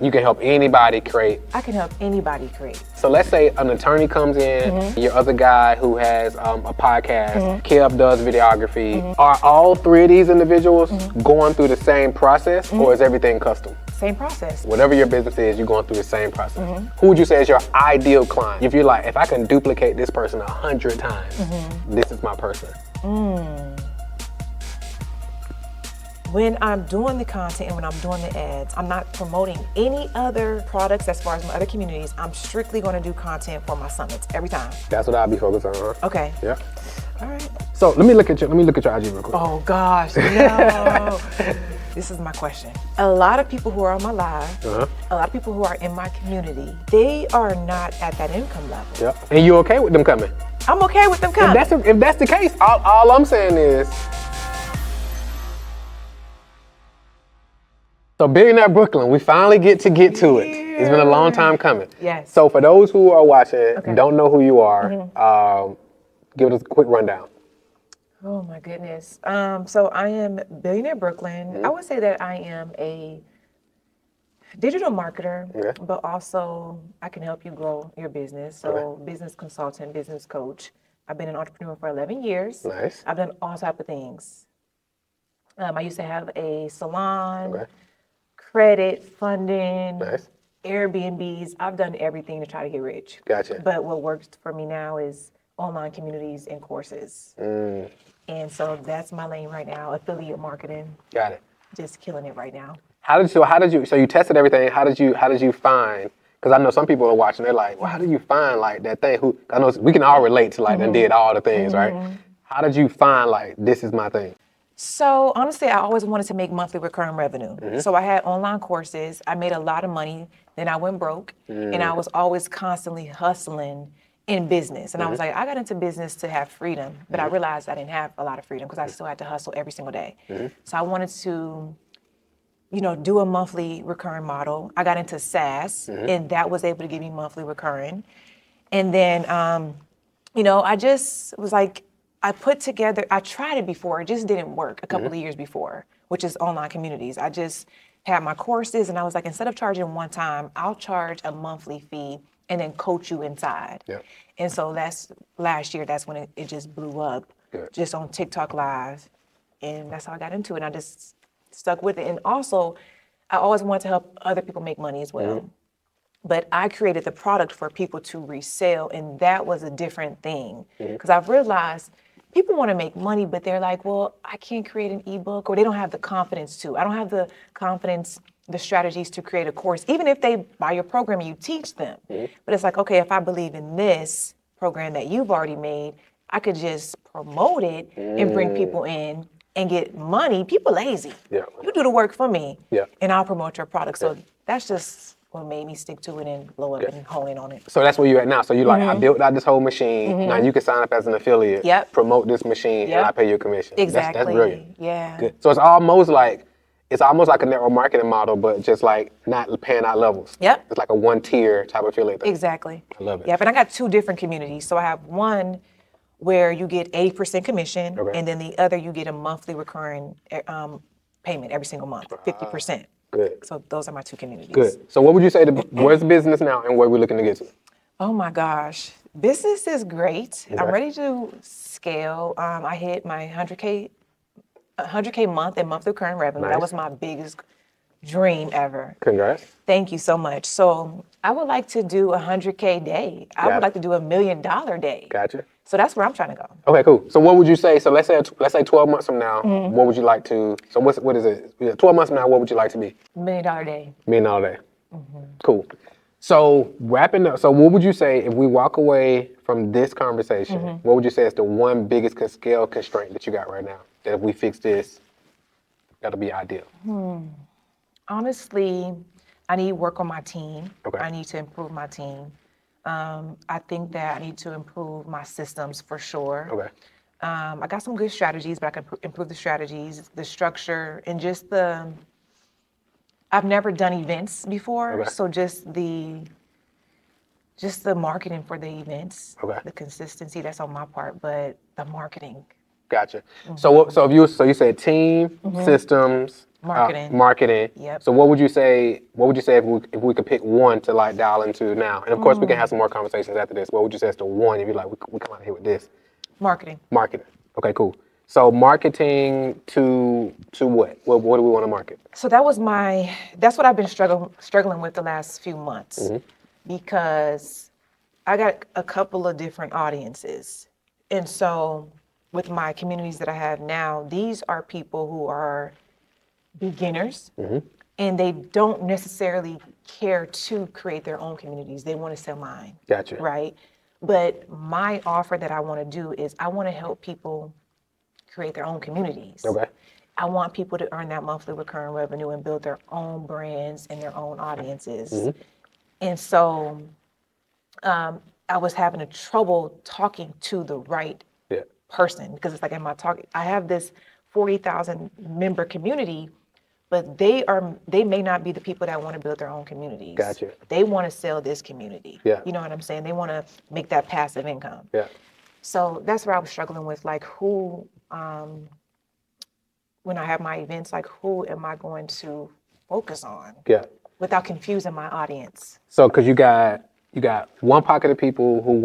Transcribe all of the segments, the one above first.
You can help anybody create. I can help anybody create. So let's say an attorney comes in, your other guy who has a podcast, Kev does videography. Are all three of these individuals going through the same process, or is everything custom? Same process. Whatever your business is, you're going through the same process. Who would you say is your ideal client? If you're like, if I can duplicate this person 100 times, this is my person. When I'm doing the content and when I'm doing the ads, I'm not promoting any other products as far as my other communities. I'm strictly going to do content for my summits every time. That's what I'll be focused on, huh? Okay. Yeah. All right. So let me look at your IG real quick. Oh gosh, no. This is my question. A lot of people who are on my live, a lot of people who are in my community, they are not at that income level. Yeah. And you okay with them coming? I'm okay with them coming. If that's the case, all I'm saying is, so Billionaire Brooklyn, we finally get to it. It's been a long time coming. Yes. So for those who are watching, don't know who you are, give us a quick rundown. Oh my goodness. So I am Billionaire Brooklyn. I would say that I am a digital marketer, but also I can help you grow your business. So business consultant, business coach. I've been an entrepreneur for 11 years. Nice. I've done all types of things. I used to have a salon, credit, funding, Airbnbs. I've done everything to try to get rich. Gotcha. But what works for me now is online communities and courses. And so that's my lane right now, affiliate marketing. Got it. Just killing it right now. So you tested everything. How did you find, because I know some people are watching, they're like, well, how did you find like that thing? I know we can all relate to like, and did all the things, right? How did you find like, this is my thing? So honestly, I always wanted to make monthly recurring revenue. So I had online courses. I made a lot of money. Then I went broke, and I was always constantly hustling in business. And I was like, I got into business to have freedom, but I realized I didn't have a lot of freedom because I still had to hustle every single day. So I wanted to, do a monthly recurring model. I got into SaaS, and that was able to give me monthly recurring. And then, I just was like, I tried it before, it just didn't work a couple of years before, which is online communities. I just had my courses and I was like, instead of charging one time, I'll charge a monthly fee and then coach you inside. And so last year, that's when it just blew up, just on TikTok Live. And that's how I got into it. And I just stuck with it. And also, I always wanted to help other people make money as well. But I created the product for people to resell, and that was a different thing. Because I've realized people want to make money, but they're like, well, I can't create an ebook, or they don't have the confidence to. I don't have the confidence, the strategies to create a course, even if they buy your program and you teach them. But it's like, okay, if I believe in this program that you've already made, I could just promote it and bring people in and get money. People lazy. You do the work for me, and I'll promote your product. So that's just what made me stick to it and blow up and hone in on it. So that's where you're at now. So you're like, I built out this whole machine. Now you can sign up as an affiliate, promote this machine, and I pay your commission. Exactly. That's brilliant. Yeah. Good. So it's almost like a network marketing model, but just like not paying out levels. It's like a one tier type of affiliate thing. Exactly. I love it. Yep. And I got two different communities. So I have one where you get 80% commission, and then the other you get a monthly recurring payment every single month, 50%. Good. So those are my two communities. Good. So what would you say where's business now and where we're looking to get to? Oh my gosh. Business is great. I'm ready to scale. I hit my 100K month in monthly recurring revenue. That was my biggest dream ever. Congrats. Thank you so much. So I would like to do 100K day. I would like to do $1 million day. Gotcha. So that's where I'm trying to go. Okay, cool. So what would you say? So let's say 12 months from now, what would you like to? So what is it? 12 months from now, what would you like to be? $1 million day. $1 million day. Cool. So wrapping up. So what would you say if we walk away from this conversation? What would you say is the one biggest scale constraint that you got right now? That if we fix this, that'll be ideal. Honestly, I need to work on my team. Okay. I need to improve my team. I think that I need to improve my systems for sure. Okay. I got some good strategies, but I can improve the strategies, the structure, and just I've never done events before, so just the marketing for the events, the consistency, that's on my part, but the marketing. Gotcha. So you said team, systems, Marketing. Marketing. Yep. So what would you say? What would you say if we could pick one to like dial into now? And of course, we can have some more conversations after this. What would you say is the one if you like we come out of here with this? Marketing. Marketing. Okay, cool. So marketing to what? What do we want to market? So that's what I've been struggling with the last few months because I got a couple of different audiences. And so with my communities that I have now, these are people who are beginners and they don't necessarily care to create their own communities. They want to sell mine. Gotcha. Right? But my offer that I want to do is I want to help people create their own communities. Okay. I want people to earn that monthly recurring revenue and build their own brands and their own audiences. And so I was having a trouble talking to the right person because it's like, am I talking? I have this 40,000 member community, but they may not be the people that want to build their own communities. Gotcha. They want to sell this community. Yeah. You know what I'm saying? They want to make that passive income. Yeah. So that's where I was struggling with, like, who, when I have my events, like, who am I going to focus on? Yeah. Without confusing my audience. So, because you got one pocket of people who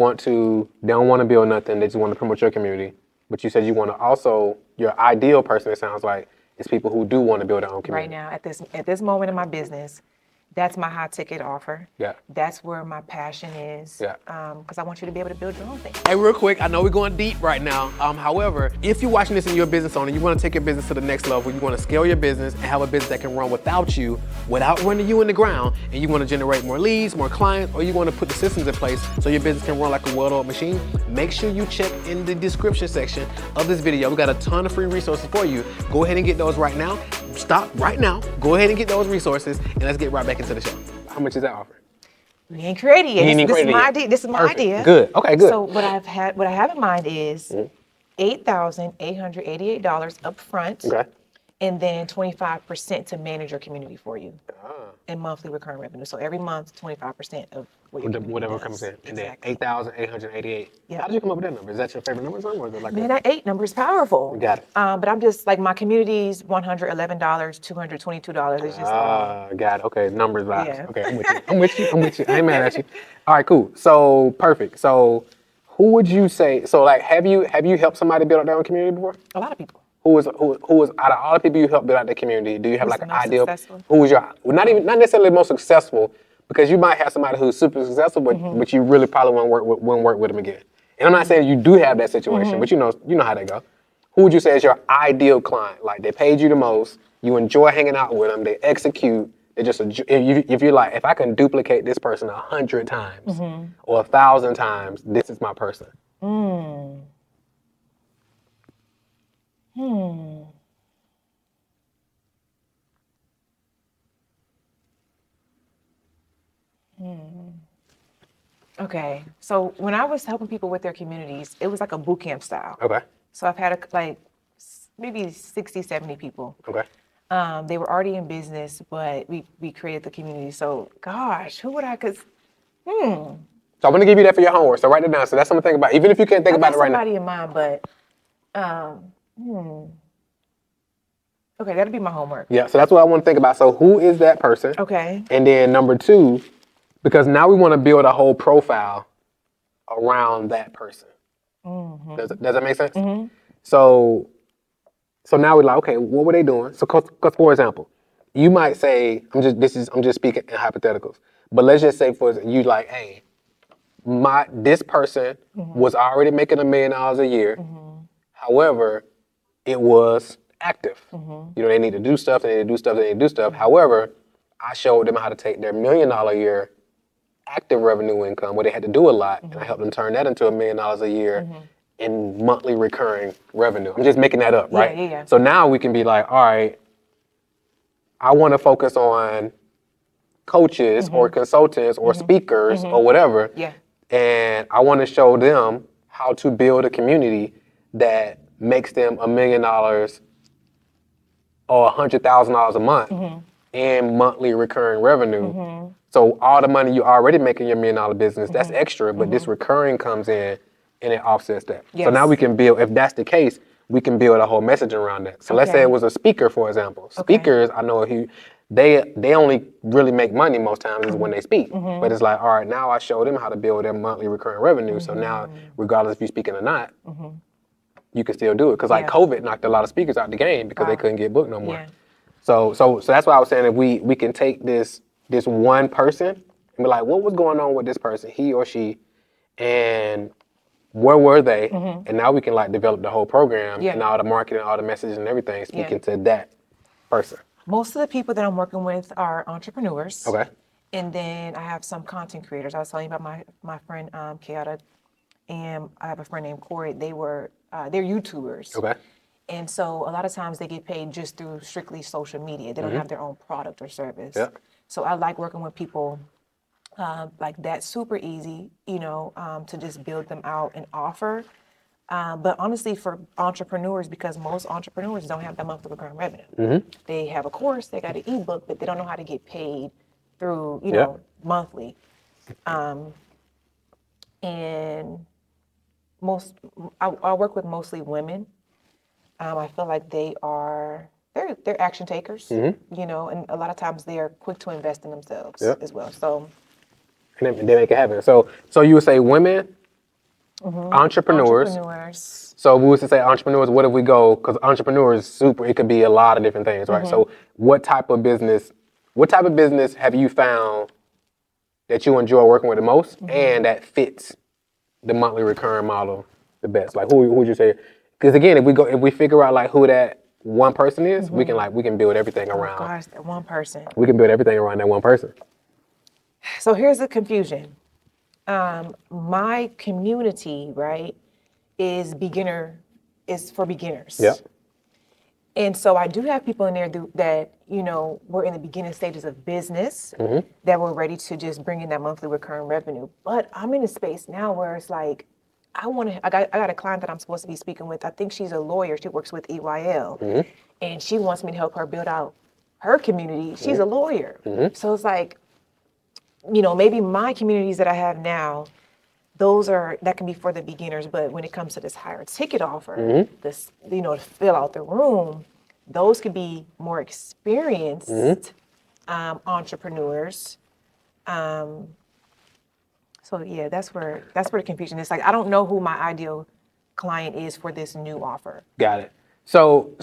they don't want to build nothing, they just want to promote your community. But you said you want to also, your ideal person, it sounds like, is people who do want to build their own community. Right now, at this moment in my business, that's my high ticket offer. Yeah. That's where my passion is. Yeah. Because I want you to be able to build your own thing. Hey, real quick, I know we're going deep right now. However, if you're watching this and you're a business owner, you want to take your business to the next level, you want to scale your business and have a business that can run without you, without running you in the ground, and you want to generate more leads, more clients, or you want to put the systems in place so your business can run like a well-oiled machine, make sure you check in the description section of this video. We got a ton of free resources for you. Go ahead and get those right now. Stop right now. Go ahead and get those resources, and let's get right back into the show. How much is that offer? We ain't created yet. This is my idea. This is my Perfect. idea. Good. Okay, good. So what I have in mind is $8,888 up front. Okay. And then 25% to manage your community for you in monthly recurring revenue. So every month, 25% of whatever comes in. And then 8,888. Yeah. How did you come up with that number? Is that your favorite number or is it like Man, that 8 number is powerful. Got it. But I'm just like, my community's $111, $222. It's just got it. Okay, numbers vibes. Yeah. Okay, I'm with you. I ain't mad at you. All right, cool. So perfect. So who would you say? So like, have you helped somebody build up their own community before? a lot of people. Who is out of all the people you helped build out the community? Do you have Who's like an the most ideal? successful? Who is your not necessarily the most successful, because you might have somebody who's super successful, but you really probably won't work with them again. And I'm not saying you do have that situation, but you know how they go. Who would you say is your ideal client? Like, they paid you the most, you enjoy hanging out with them, they execute. They just if you're like, if I can duplicate this person 100 times or 1,000 times, this is my person. Okay, so when I was helping people with their communities, it was like a boot camp style. Okay. So I've had maybe 60, 70 people. Okay. They were already in business, but we created the community. So gosh, who would I, So I'm gonna give you that for your homework. So write it down. So that's something to think about. Even if you can't think about it right now. somebody in mind, but okay, that'll be my homework. Yeah, so that's what I want to think about. So who is that person? Okay. And then number 2, because now we want to build a whole profile around that person. Does that make sense? So now we're like, okay, what were they doing? So, cause for example, you might say, I'm just speaking in hypotheticals, but let's just say for you like, hey, this person was already making $1 million a year. However, it was active. You know, they need to do stuff, However, I showed them how to take their $1 million a year active revenue income, where they had to do a lot, and I helped them turn that into $1 million a year in monthly recurring revenue. I'm just making that up, right? Yeah. So now we can be like, all right, I want to focus on coaches or consultants or speakers or whatever. Yeah. And I want to show them how to build a community that makes them $1 million or $100,000 a month in monthly recurring revenue. So all the money you already make in your $1 million business, that's extra, but this recurring comes in and it offsets that. Yes. So now we can build, if that's the case, we can build a whole message around that. So let's say Okay. it was a speaker, for example. Okay. Speakers, I know they only really make money most times is when they speak. But it's like, all right, now I show them how to build their monthly recurring revenue. So now, regardless if you're speaking or not, you can still do it. Because like Yeah. COVID knocked a lot of speakers out the game because they Wow. couldn't get booked no more. Yeah. So that's why I was saying if we can take this one person and be like, what was going on with this person, he or she, and where were they? And now we can like develop the whole program Yeah. and all the marketing, all the messages and everything speaking to that person. Most of the people that I'm working with are entrepreneurs. Okay. And then I have some content creators. I was telling you about my friend Kiara, and I have a friend named Corey. They're YouTubers. Okay. And so a lot of times they get paid just through strictly social media. They don't have their own product or service. Yeah. So I like working with people like that, super easy, to just build them out and offer. But honestly, for entrepreneurs, because most entrepreneurs don't have that monthly recurring revenue. They have a course, they got an ebook, but they don't know how to get paid through, monthly. And I work with mostly women. I feel like they're action takers, and a lot of times they are quick to invest in themselves as well. So, and they make it happen. So you would say women, entrepreneurs. So we would say entrepreneurs. What if we go? Because entrepreneurs, it could be a lot of different things, right? So what type of business have you found that you enjoy working with the most and that fits the monthly recurring model the best? Like who would you say? Because again, if we figure out like who that one person is, we can build everything around. Oh gosh, that one person. We can build everything around that one person. So here's the confusion. My community, right, is for beginners. Yeah. And so I do have people in there that, were in the beginning stages of business that were ready to just bring in that monthly recurring revenue. But I'm in a space now where it's like, I got a client that I'm supposed to be speaking with. I think she's a lawyer. She works with EYL. And she wants me to help her build out her community. She's a lawyer. So it's like, maybe my communities that I have now, that can be for the beginners, but when it comes to this higher ticket offer, this, to fill out the room, those could be more experienced entrepreneurs. So yeah, that's where the confusion is. Like, I don't know who my ideal client is for this new offer. Got it. So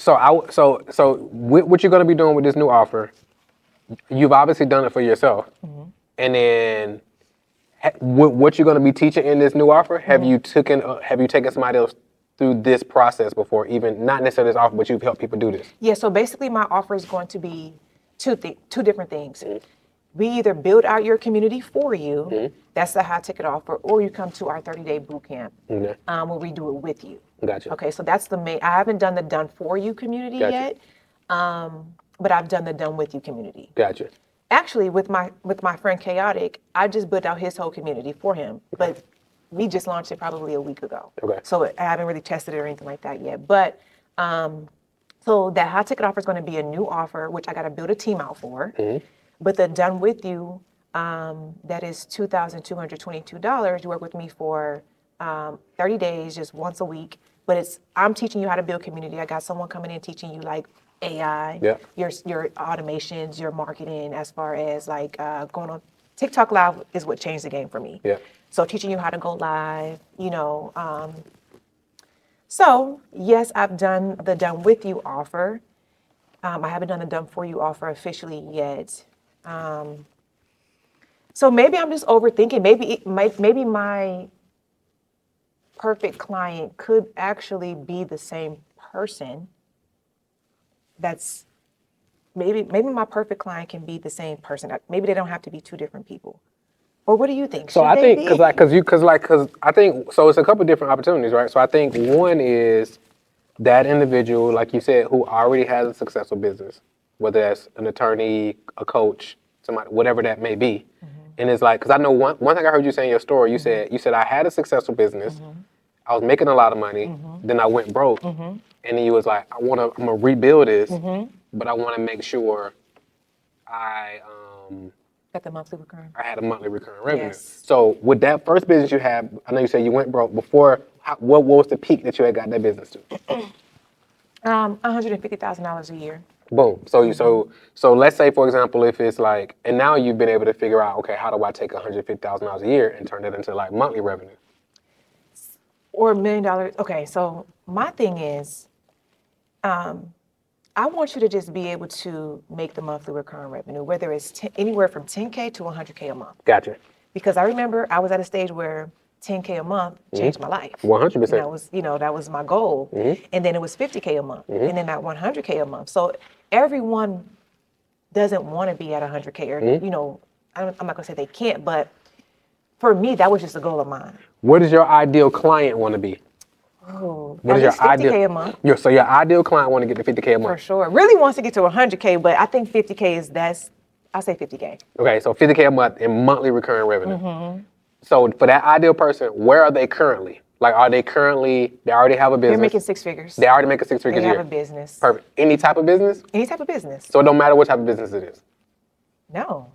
what you're going to be doing with this new offer, you've obviously done it for yourself, and then what you're going to be teaching in this new offer, have you taken somebody else through this process before, even not necessarily this offer, but you've helped people do this? Yeah. So basically, my offer is going to be two different things. We either build out your community for you, that's the high ticket offer, or you come to our 30-day boot camp where we do it with you. Gotcha. Okay, so that's the main. I haven't done the done for you community yet, but I've done the done with you community. Gotcha. Actually, with my friend Chaotic, I just built out his whole community for him, but we just launched it probably a week ago. Okay. So I haven't really tested it or anything like that yet. But so that high ticket offer is going to be a new offer, which I got to build a team out for. But the done with you, that is $2,222. You work with me for 30 days, just once a week. But I'm teaching you how to build community. I got someone coming in teaching you like AI, your automations, your marketing, as far as like going on TikTok Live is what changed the game for me. Yeah. So teaching you how to go live, So yes, I've done the done with you offer. I haven't done the done for you offer officially yet. So maybe I'm just overthinking. Maybe my perfect client could actually be the same person. Maybe my perfect client can be the same person. Maybe they don't have to be two different people. Or what do you think? So I think because I think so. It's a couple different opportunities, right? So I think one is that individual, like you said, who already has a successful business, whether that's an attorney, a coach, somebody, whatever that may be. And it's like, because I know one thing I heard you say in your story, you said I had a successful business, I was making a lot of money, then I went broke, and then you was like, I'm gonna rebuild this, but I want to make sure I got the monthly recurring. I had a monthly recurring revenue. Yes. So with that first business you had, I know you said you went broke before. What was the peak that you had got that business to? $150,000 a year. Boom. So let's say, for example, if it's like, and now you've been able to figure out, okay, how do I take $150,000 a year and turn it into like monthly revenue? Or $1 million. Okay, so my thing is, I want you to just be able to make the monthly recurring revenue, whether it's anywhere from 10K to 100K a month. Gotcha. Because I remember I was at a stage where 10K a month changed my life. 100%. That was my goal. And then it was 50K a month, and then that 100K a month. So everyone doesn't want to be at 100K, or I'm not gonna say they can't, but for me, that was just a goal of mine. What does your ideal client want to be? Oh, What is at least your 50K a month. So your ideal client want to get to 50K a month? For sure. Really wants to get to 100K, but I think 50K I'll say 50K. Okay, so 50K a month in monthly recurring revenue. So for that ideal person, where are they currently? Like, they already have a business? They're making six figures. They already making six figures a year? They have a business. Perfect. Any type of business? Any type of business. So it don't matter what type of business it is? No.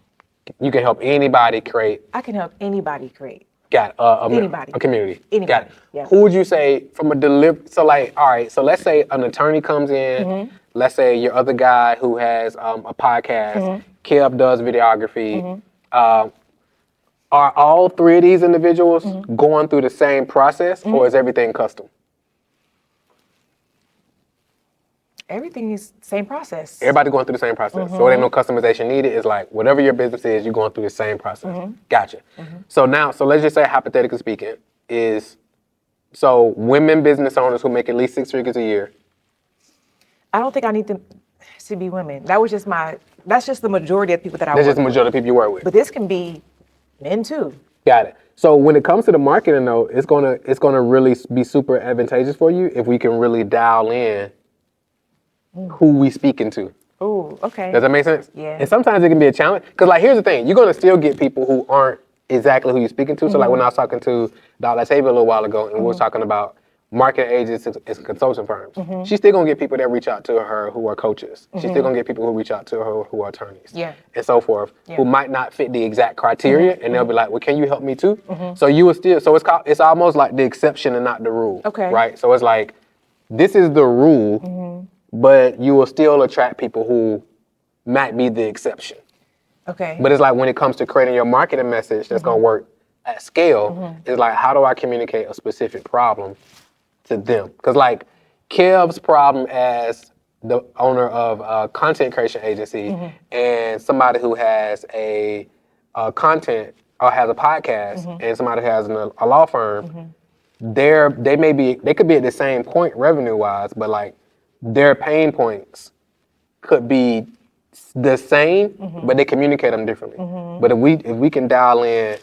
You can help anybody create? I can help anybody create. Got anybody. A community. Anybody. Got it. Yeah. Who would you say from a so like, all right, so let's say an attorney comes in, let's say your other guy who has a podcast, Kev does videography. Are all three of these individuals going through the same process, or is everything custom? Everything is the same process. Everybody going through the same process. So there ain't no customization needed. It's like whatever your business is, you're going through the same process. Gotcha. So let's just say, hypothetically speaking, so women business owners who make at least six figures a year. I don't think I need them to be women. That's just the majority of people that I work with. That's just the majority of people you work with. But this can be men too. Got it. So when it comes to the marketing though, it's gonna really be super advantageous for you if we can really dial in who we speaking to. Oh, okay. Does that make sense? Yeah. And sometimes it can be a challenge. Because like, here's the thing. You're going to still get people who aren't exactly who you're speaking to. So like when I was talking to Dr. Latavia a little while ago, and we were talking about marketing agents and consulting firms, she's still going to get people that reach out to her who are coaches. She's still going to get people who reach out to her who are attorneys. Yeah. And so forth, who might not fit the exact criteria. And they'll be like, well, can you help me too? So you will still, so it's almost like the exception and not the rule. Okay. Right? So it's like, this is the rule, but you will still attract people who might be the exception. Okay. But it's like when it comes to creating your marketing message that's going to work at scale, it's like, how do I communicate a specific problem to them? Because like Kev's problem as the owner of a content creation agency and somebody who has a content or has a podcast and somebody who has a law firm, they could be at the same point revenue wise, but like their pain points could be the same, but they communicate them differently. But if we can dial in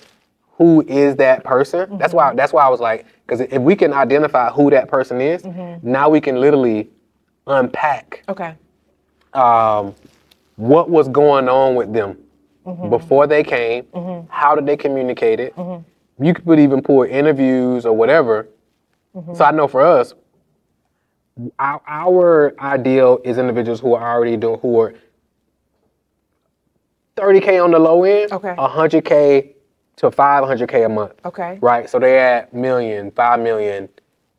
who is that person, that's why I was like, because if we can identify who that person is, now we can literally unpack what was going on with them before they came, how did they communicate it. You could even pull interviews or whatever. So I know for us, our ideal is individuals who are 30K on the low end, 100K to 500K a month. Okay. Right? So they're at million, 5 million,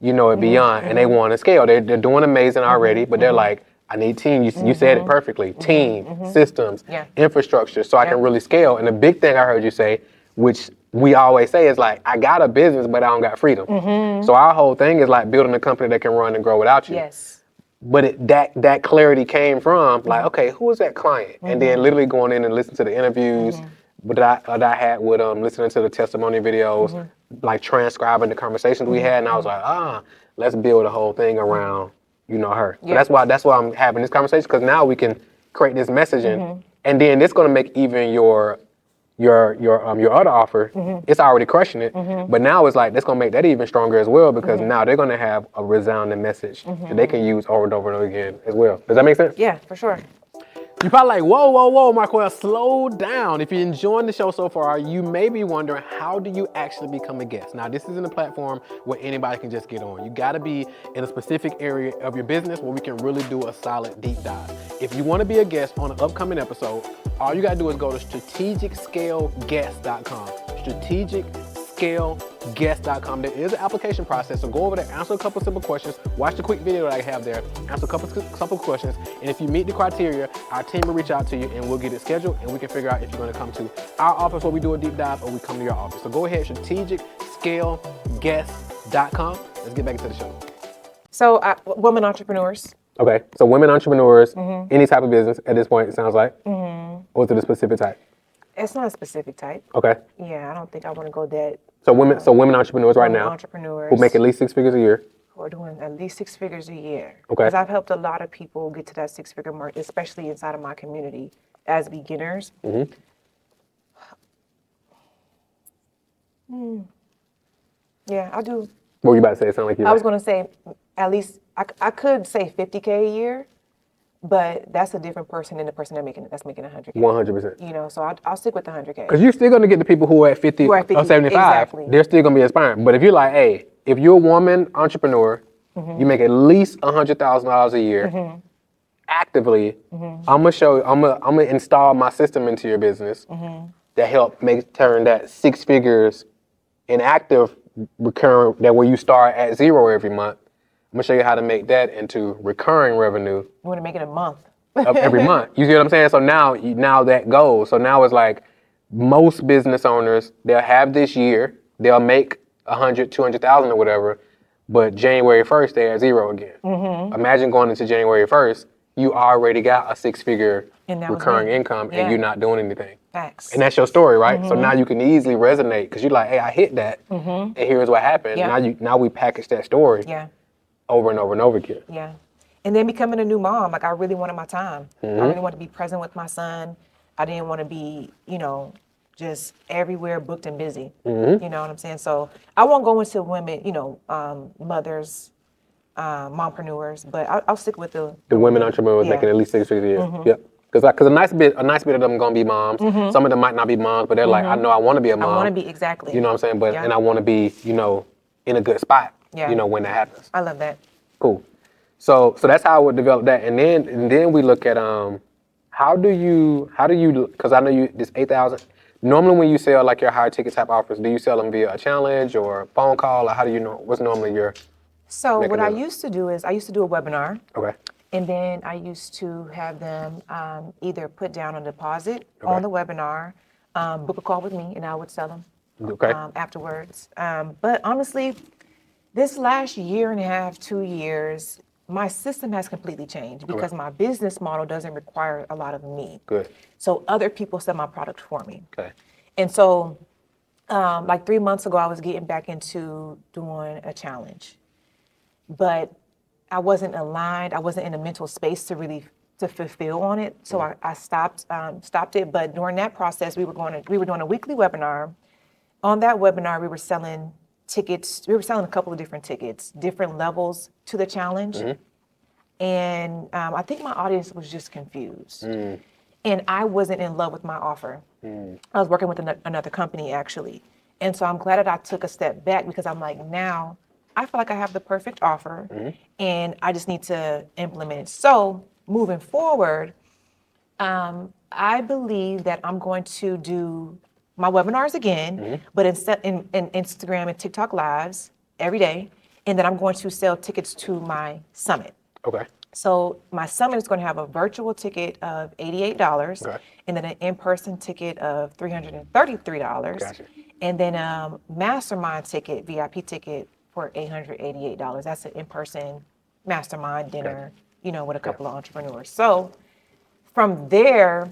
and beyond, and they want to scale. They're doing amazing already, but they're like, I need team. You said it perfectly. Team, systems, infrastructure, so I can really scale. And the big thing I heard you say, which we always say, is like, I got a business, but I don't got freedom. So our whole thing is like building a company that can run and grow without you. Yes. But that clarity came from like, okay, who is that client? And then literally going in and listening to the interviews that I had with them, listening to the testimony videos, like transcribing the conversations we had. And I was like, let's build a whole thing around, her. So that's why I'm having this conversation, because now we can create this messaging, and then it's going to make even your other offer, it's already crushing it, but now it's like, that's gonna make that even stronger as well, because now they're gonna have a resounding message that they can use over and over and over again as well. Does that make sense? Yeah, for sure. You're probably like, whoa, Marquel, slow down. If you're enjoying the show so far, you may be wondering, how do you actually become a guest? Now, this isn't a platform where anybody can just get on. You gotta be in a specific area of your business where we can really do a solid deep dive. If you wanna be a guest on an upcoming episode, all you gotta do is go to strategicscaleguest.com. strategizing.scaleguest.com. There is an application process, so go over there, answer a couple simple questions, watch the quick video that I have there, answer a couple simple questions, and if you meet the criteria, our team will reach out to you and we'll get it scheduled and we can figure out if you're going to come to our office where we do a deep dive or we come to your office. So go ahead, strategizing.scaleguest.com. Let's get back into the show. So, women entrepreneurs. Okay, so women entrepreneurs, any type of business at this point, it sounds like, or is it a specific type? It's not a specific type. Okay. Yeah, I don't think I want to go that. So women entrepreneurs right now, entrepreneurs who make at least 6 figures a year. Who are doing at least 6 figures a year. Okay. Because I've helped a lot of people get to that 6-figure mark, especially inside of my community as beginners. Yeah, I do. What were you about to say? It sounded like you. I was going to say at least I could say $50K a year, but that's a different person than the person that's making $100K. 100%. You know, so I'll stick with the $100K. Because you're still going to get the people who are at 50, or 75. Exactly. They're still going to be inspiring. But if you're like, hey, if you're a woman entrepreneur, you make at least $100,000 a year. Actively, I'm gonna install my system into your business that help turn that 6 figures in active recurring, that where you start at 0 every month. I'm gonna show you how to make that into recurring revenue. You want to make it a month. Of every month. You see what I'm saying? So now that goes. So now it's like most business owners, they'll have this year, they'll make 100, 200,000 or whatever, but January 1st, they're at 0 again. Imagine going into January 1st, you already got a 6-figure recurring income and you're not doing anything. Facts. And that's your story, right? So now you can easily resonate because you're like, hey, I hit that and here's what happened. Now we package that story over and over and over again. Yeah. And then becoming a new mom, like I really wanted my time. I really wanted to be present with my son. I didn't want to be, just everywhere booked and busy. You know what I'm saying? So I won't go into women, mothers, mompreneurs, but I'll stick with the women entrepreneurs making at least 6 figures a year. Yep. Because a nice bit of them gonna be moms. Some of them might not be moms, but they're like, I know I want to be a mom. I want to be exactly. You know what I'm saying? And I want to be, in a good spot. when that happens. I love that. Cool. So that's how I would develop that, and then we look at how do you because I know you this 8,000. Normally when you sell like your higher ticket type offers, do you sell them via a challenge or a phone call, or how do you know what's normally your? So what I used to do is I used to do a webinar. Okay. And then I used to have them either put down a deposit on the webinar, book a call with me, and I would sell them afterwards. But honestly, this last year and a half, 2 years, my system has completely changed because my business model doesn't require a lot of me. Good. So other people sell my product for me. Okay. And so like 3 months ago, I was getting back into doing a challenge. But I wasn't aligned. I wasn't in a mental space to fulfill on it. So I stopped it. But during that process, we were doing a weekly webinar. On that webinar, we were selling tickets. We were selling a couple of different tickets, different levels to the challenge. And I think my audience was just confused. And I wasn't in love with my offer. I was working with another company actually. And so I'm glad that I took a step back because I'm like, now I feel like I have the perfect offer and I just need to implement it. So moving forward, I believe that I'm going to do my webinars again, but instead in Instagram and TikTok lives every day. And then I'm going to sell tickets to my summit. Okay. So my summit is going to have a virtual ticket of $88 and then an in-person ticket of $333. Gotcha. And then a mastermind ticket, VIP ticket, for $888. That's an in-person mastermind dinner, with a couple of entrepreneurs. So from there,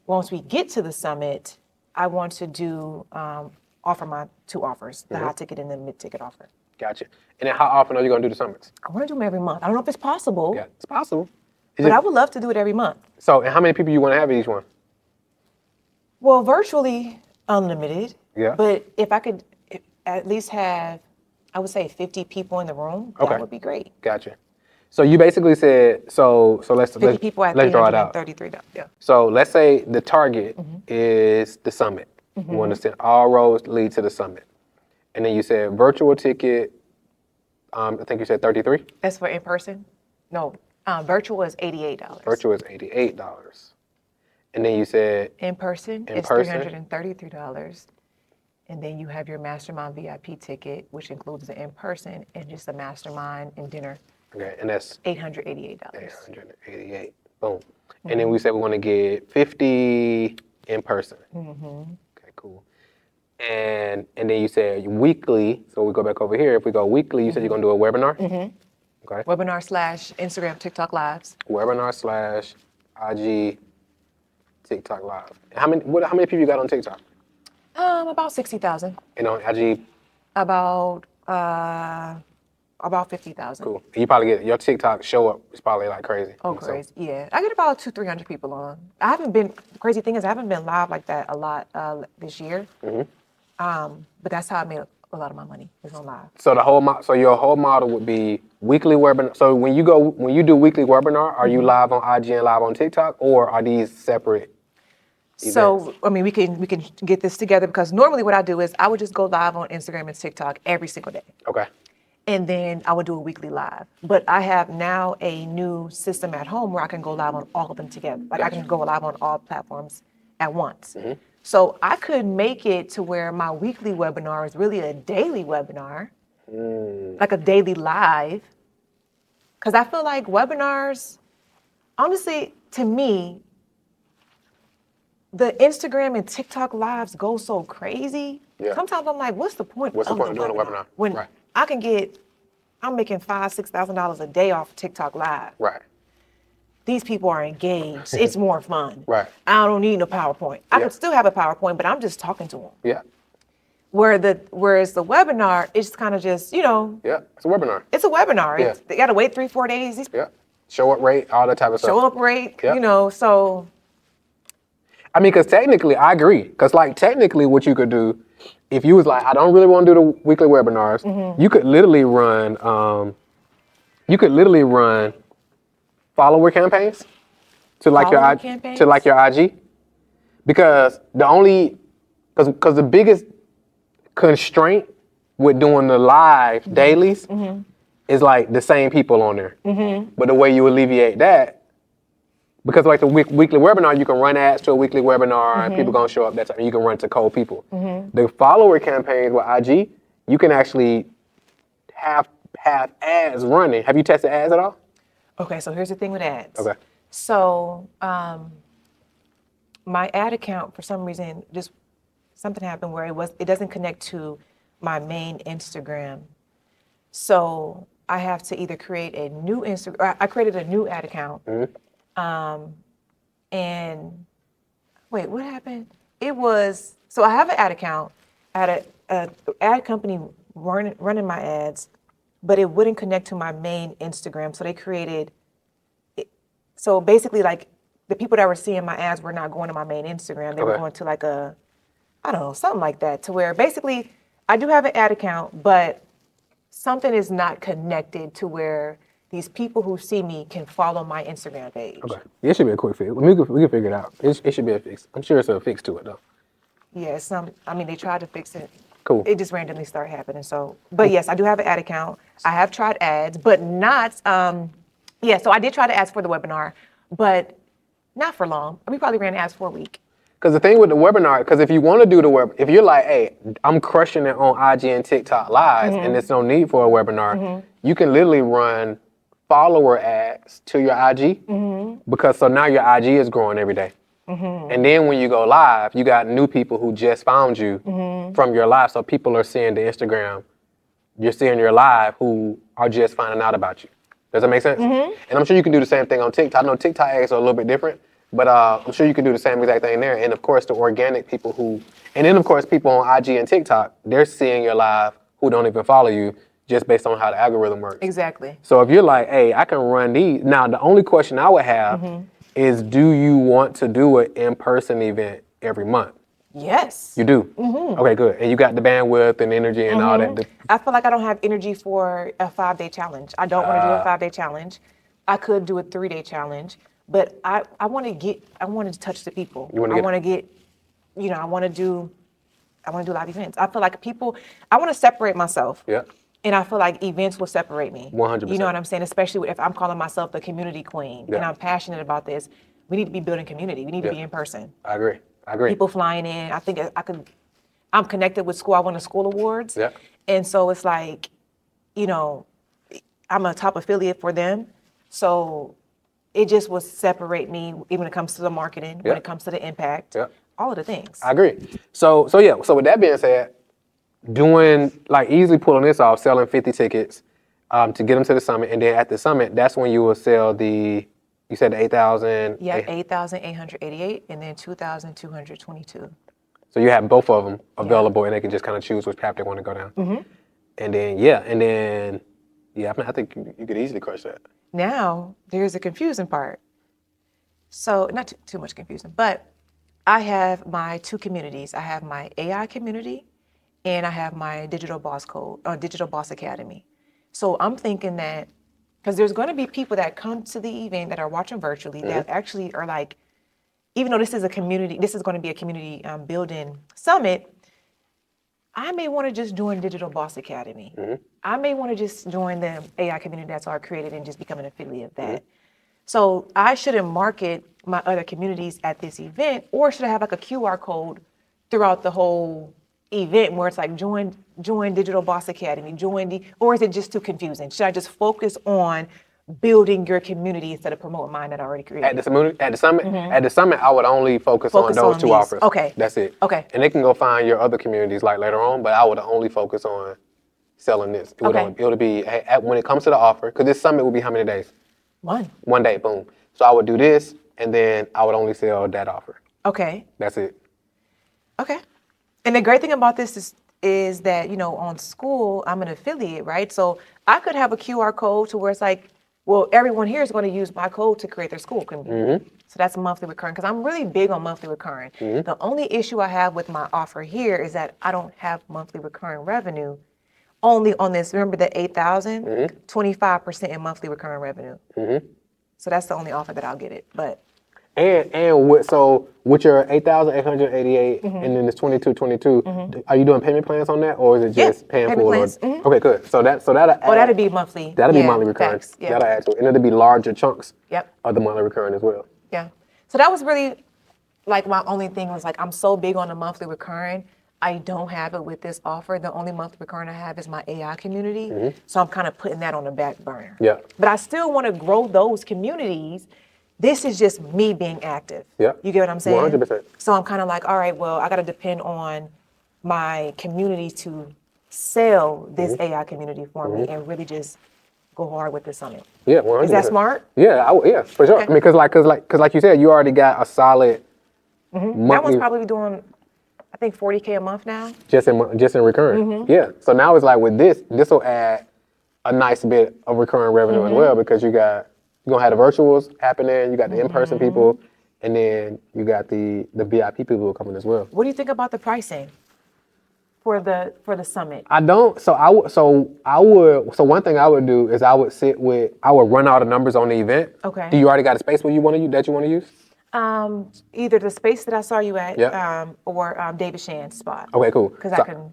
once we get to the summit, I want to do offer my 2 offers, the high ticket and the mid-ticket offer. Gotcha. And then how often are you going to do the summits? I want to do them every month. I don't know if it's possible. Yeah, it's possible. But I would love to do it every month. So, and how many people you want to have at each one? Well, virtually unlimited. Yeah. But if I could at least have, I would say 50 people in the room, that would be great. Gotcha. So you basically said, so let's 50 people at let's draw it out. $333. Yeah. So let's say the target is the summit. You want to send all roads lead to the summit. And then you said virtual ticket, I think you said 33? That's for in person? No, virtual is $88. Virtual is $88. And then you said in person is $333. And then you have your mastermind VIP ticket, which includes the in-person and just the mastermind and dinner. Okay, and that's $888. 888. Boom. And then we said we want to get 50 in person. Okay, cool. And then you said weekly. So we go back over here. If we go weekly, you said you're gonna do a webinar. Okay. Webinar / Instagram, TikTok lives. Webinar / IG, TikTok live. How many people you got on TikTok? About 60,000. And on IG? About 50,000. Cool. You probably get your TikTok show up. It's probably like crazy. Oh, crazy. Yeah. I get about 200-300 people on. The crazy thing is I haven't been live like that a lot this year. But that's how I made a lot of my money, is on live. So your whole model would be weekly webinar. So when you do weekly webinar, are you live on IG and live on TikTok, or are these separate events? So, I mean, we can get this together, because normally what I do is I would just go live on Instagram and TikTok every single day. Okay. And then I would do a weekly live. But I have now a new system at home where I can go live on all of them together. Like I can go live on all platforms at once. So I could make it to where my weekly webinar is really a daily webinar, like a daily live. Because I feel like webinars, honestly, to me, the Instagram and TikTok lives go so crazy. Yeah. Sometimes I'm like, what's the point What's the point of doing a webinar? When Right. I'm making $5,000-$6,000 a day off TikTok live. Right. These people are engaged. It's more fun. Right. I don't need no PowerPoint. I Yeah. can still have a PowerPoint, but I'm just talking to them. Yeah. Whereas the webinar, it's kind of just, Yeah. It's a webinar. it's a webinar. Yeah. They got to wait 3-4 days. These Yeah. Show up rate, all that type of stuff. show up rate, Yeah. so. I mean, because technically, I agree. Because technically what you could do, if you was like, I don't really want to do the weekly webinars, you could literally run, follower campaigns to like Follower your campaigns? to like your IG. Because because the biggest constraint with doing the live dailies is like the same people on there. But the way you alleviate that, because like the weekly webinar, you can run ads to a weekly webinar and people gonna show up that time. You can run to cold people. The follower campaigns with IG, you can actually have ads running. Have you tested ads at all? Okay, so here's the thing with ads. Okay. So my ad account, for some reason, just something happened where it doesn't connect to my main Instagram. So I have to either create a new Instagram. I created a new ad account. And wait, what happened? So I have an ad account. I had a ad company running my ads, but it wouldn't connect to my main Instagram. So they created so basically, like, the people that were seeing my ads were not going to my main Instagram. They were going to like I don't know, something like that, to where basically I do have an ad account, but something is not connected to where these people who see me can follow my Instagram page. Okay. It should be a quick fix. We can figure it out. It should be a fix. I'm sure it's a fix to it though. Yeah, they tried to fix it. Cool. It just randomly started happening. So, but yes, I do have an ad account. I have tried ads, but not, so I did try the ads for the webinar, but not for long. We probably ran ads for a week. Because the thing with the webinar, because if you want to do the web, if you're like, hey, I'm crushing it on IG and TikTok lives and there's no need for a webinar, you can literally run follower ads to your IG because so now your IG is growing every day. And then when you go live, you got new people who just found you from your live. So people are seeing the Instagram, you're seeing your live who are just finding out about you. Does that make sense? And I'm sure you can do the same thing on TikTok. I know TikTok ads are a little bit different, but I'm sure you can do the same exact thing there. And of course, the organic people and then of course, people on IG and TikTok, they're seeing your live who don't even follow you just based on how the algorithm works. Exactly. So if you're like, hey, I can run these. Now, the only question I would have is, do you want to do an in-person event every month? Yes. You do? Okay, good. And you got the bandwidth and energy and all that. I feel like I don't have energy for a 5-day challenge. I don't want to do a 5-day challenge. I could do a 3-day challenge, but I want to touch the people. I want to get, I want to do live events. I feel like I want to separate myself. Yeah. And I feel like events will separate me. 100%. You know what I'm saying? Especially if I'm calling myself the community queen and I'm passionate about this. We need to be building community. We need to be in person. I agree. People flying in. I think I'm connected with school. I won the school awards. Yeah. And so it's like, you know, I'm a top affiliate for them. So it just will separate me even when it comes to the marketing, when it comes to the impact, all of the things. I agree. So with that being said, doing like easily pulling this off, selling 50 tickets to get them to the summit, and then at the summit, that's when you will sell you said the 8,000. Yeah, 8,888 and then 2,222. So you have both of them available, and they can just kind of choose which path they want to go down. Mm-hmm. And then I think you could easily crush that. Now, there's a confusing part. So, not too much confusing, but I have my two communities. I have my AI community, and I have my Digital Boss Academy. So I'm thinking that, because there's going to be people that come to the event that are watching virtually that actually are like, even though this is going to be a community building summit, I may want to just join Digital Boss Academy. I may want to just join the AI community that's already created and just become an affiliate of that. So I shouldn't market my other communities at this event, or should I have like a QR code throughout the whole event where it's like join Digital Boss Academy, or is it just too confusing? Should I just focus on building your community instead of promoting mine that I already created? At the summit, I would only focus on those two these. offers. Okay. That's it. Okay. And they can go find your other communities like later on, but I would only focus on selling this. It would be when it comes to the offer, because this summit will be how many days? One day, boom. So I would do this, and then I would only sell that offer. Okay. That's it. Okay. And the great thing about this is that, on school, I'm an affiliate, right? So I could have a QR code to where it's like, well, everyone here is going to use my code to create their school community. So that's monthly recurring, because I'm really big on monthly recurring. The only issue I have with my offer here is that I don't have monthly recurring revenue. Only on this, remember the 8,000, 25% in monthly recurring revenue. So that's the only offer that I'll get it. But with your 8,888 and then this 2222, are you doing payment plans on that, or is it just paying full? Okay, good. So that'll be monthly. That'll be monthly recurring. That'll add to it, and it'll be larger chunks of the monthly recurring as well. Yeah. So that was really like my only thing was like, I'm so big on the monthly recurring. I don't have it with this offer. The only monthly recurring I have is my AI community. So I'm kind of putting that on the back burner. Yeah. But I still want to grow those communities. This is just me being active. Yeah. You get what I'm saying? 100%. So I'm kind of like, all right, well, I got to depend on my community to sell this AI community for me and really just go hard with the summit. Yeah, 100%. Is that smart? Yeah, yeah, for sure. Okay. I mean, because like you said, you already got a solid monthly. That one's probably doing, I think, $40K a month now. Just in recurring. Yeah. So now it's like with this will add a nice bit of recurring revenue as well, because you're gonna have the virtuals happening, you got the in-person people, and then you got the VIP people coming as well. What do you think about the pricing for the summit? I don't. So one thing I would do is I would run all the numbers on the event. Okay. Do you already got a space that you want to use? Either the space that I saw you at, or David Shan's spot. Okay, cool. Because I can,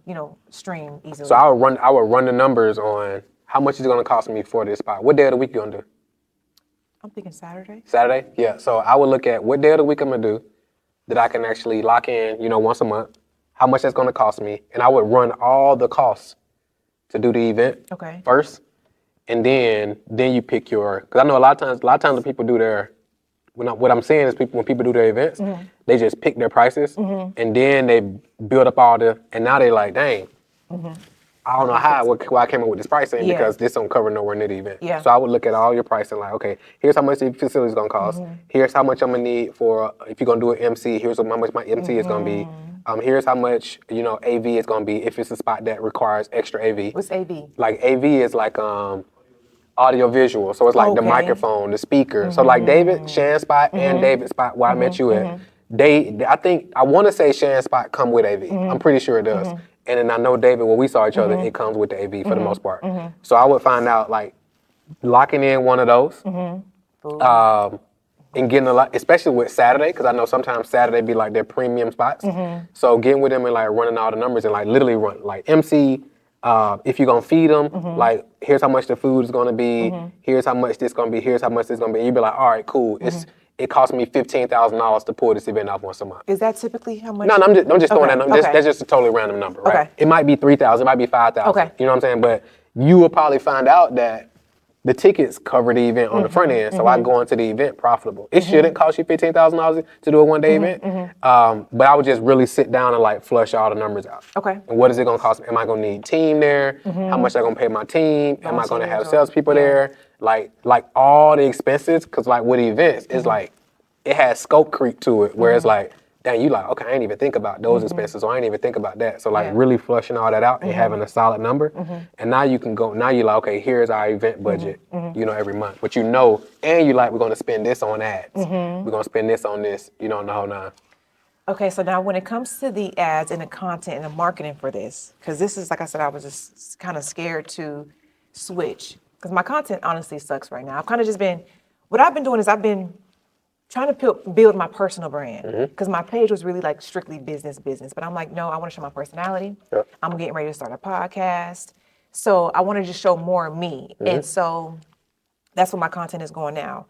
stream easily. So I would run the numbers on how much is it going to cost me for this spot. What day of the week you going to do? I'm thinking Saturday. Saturday? Yeah. So I would look at what day of the week I'm going to do that I can actually lock in, once a month, how much that's going to cost me. And I would run all the costs to do the event first. And then you pick because I know a lot of times the people do what I'm saying is when people do their events, they just pick their prices and then they build up and now they like, dang, I don't know why I came up with this pricing because this don't cover nowhere near the event. Yeah. So I would look at all your pricing like, okay, here's how much the facility is going to cost. Here's how much I'm going to need for, if you're going to do an MC, here's how much my MC is going to be. Here's how much, AV is going to be if it's a spot that requires extra AV. What's AV? Like AV is like audio visual. So it's like the microphone, the speaker. So like David, Shan's spot and David's spot where I met you at, I want to say Shan's spot come with AV. I'm pretty sure it does. And then I know David, when we saw each other, it comes with the AV for the most part. So I would find out like locking in one of those and getting a lot, especially with Saturday, because I know sometimes Saturday be like their premium spots. So getting with them and like running all the numbers and like literally run like MC, if you're going to feed them, like here's how much the food is going to be, here's how much this going to be, here's how much this going to be. You'd be like, all right, cool. it costs me $15,000 to pull this event off once a month. Is that typically how much? No, I'm just throwing that number. Okay. That's just a totally random number, right? Okay. It might be 3,000, it might be 5,000. Okay. You know what I'm saying? But you will probably find out that the tickets cover the event on the front end, so I go into the event profitable. It shouldn't cost you $15,000 to do a one-day event, but I would just really sit down and like flush all the numbers out. Okay. And what is it going to cost me? Am I going to need team there? How much am I going to pay my team? Am I going to have salespeople there? Like all the expenses, because like with events, it's like it has scope creep to it, where it's like, dang, you like, okay, I ain't even think about those expenses, or I ain't even think about that. So like really flushing all that out and having a solid number. And now you can go, now you're like, okay, here's our event budget, you know, every month. But you know, and you like, we're going to spend this on ads. We're going to spend this on this, you know, and the whole nine. Okay, so now when it comes to the ads and the content and the marketing for this, because this is, like I said, I was just kind of scared to switch, because my content honestly sucks right now. I've kind of just been, what I've been doing is I've been trying to build my personal brand, because my page was really like strictly business, but I'm like, no, I want to show my personality. Yep. I'm getting ready to start a podcast. So I want to just show more of me. And so that's what my content is going now.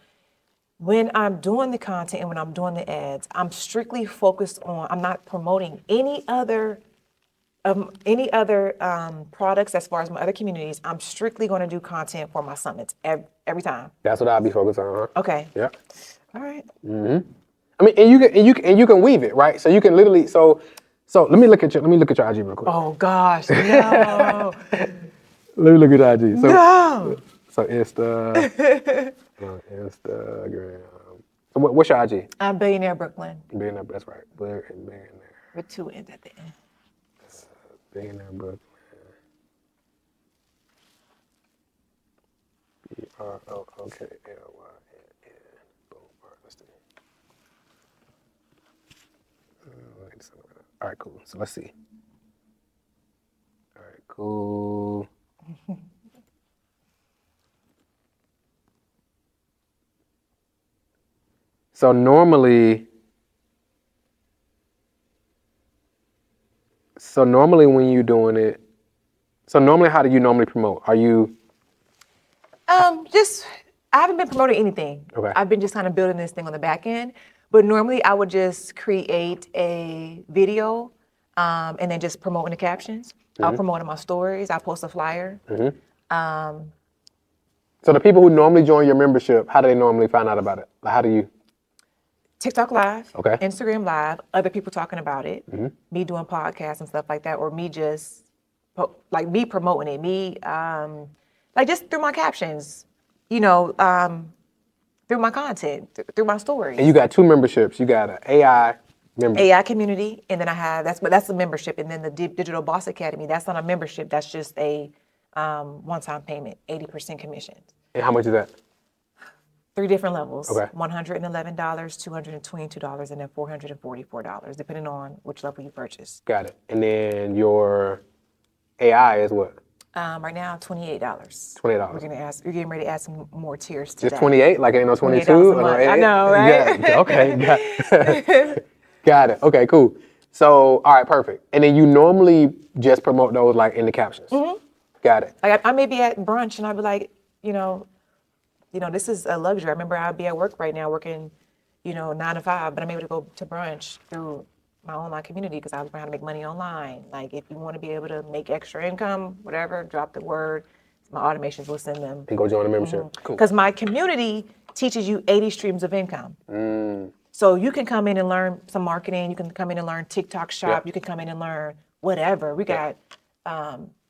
When I'm doing the content and when I'm doing the ads, I'm strictly focused on, I'm not promoting any other products as far as my other communities. I'm strictly going to do content for my summits every time. That's what I'll be focused on, huh? Okay. Yeah. All right. I mean, and you can weave it, right? So you can literally, so let me look at your IG real quick. Oh gosh, no. Let me look at IG. So, No. So Instagram. So what's your IG? I'm Billionaire Brooklyn Billionaire, that's right. Billionaire. with 2 N's at the end. Billionaire Brooklyn. BROOKLYN. Boom. All right, let's see. All right, cool. So let's see. All right, cool. So normally when you're doing it, how do you normally promote? Are you? I haven't been promoting anything. Okay. I've been just kind of building this thing on the back end. But normally I would just create a video and then just promote in the captions. I'll promote in my stories. I'll post a flyer. So the people who normally join your membership, how do they normally find out about it? Like, how do you? TikTok Live, Okay. Instagram Live, other people talking about it, me doing podcasts and stuff like that, or me just me promoting it, me like just through my captions, you know, through my content, through my stories. And you got 2 memberships. You got an AI membership. AI community, and then I have that's a membership, and then the Digital Boss Academy. That's not a membership. That's just a one-time payment, 80% commission. And how much is that? 3 different levels. Okay. $111, $222, and then $444, depending on which level you purchase. Got it. And then your AI is what? Right now, $28. $28. We're getting ready to add some more tiers to Just that. 28? Like ain't no 22 $28 a or no month. 8? I know, right? Yeah. Okay. Got it. Okay, cool. So, all right, perfect. And then you normally just promote those like in the captions. Got it. Like I may be at brunch and I'll be like, you know, this is a luxury. I remember I'd be at work right now working, 9 to 5, but I'm able to go to brunch through my online community because I learned how to make money online. Like if you want to be able to make extra income, whatever, drop the word. My automations will send them. And go join the membership. Cool. Because my community teaches you 80 streams of income. So you can come in and learn some marketing. You can come in and learn TikTok shop. Yep. You can come in and learn whatever. We got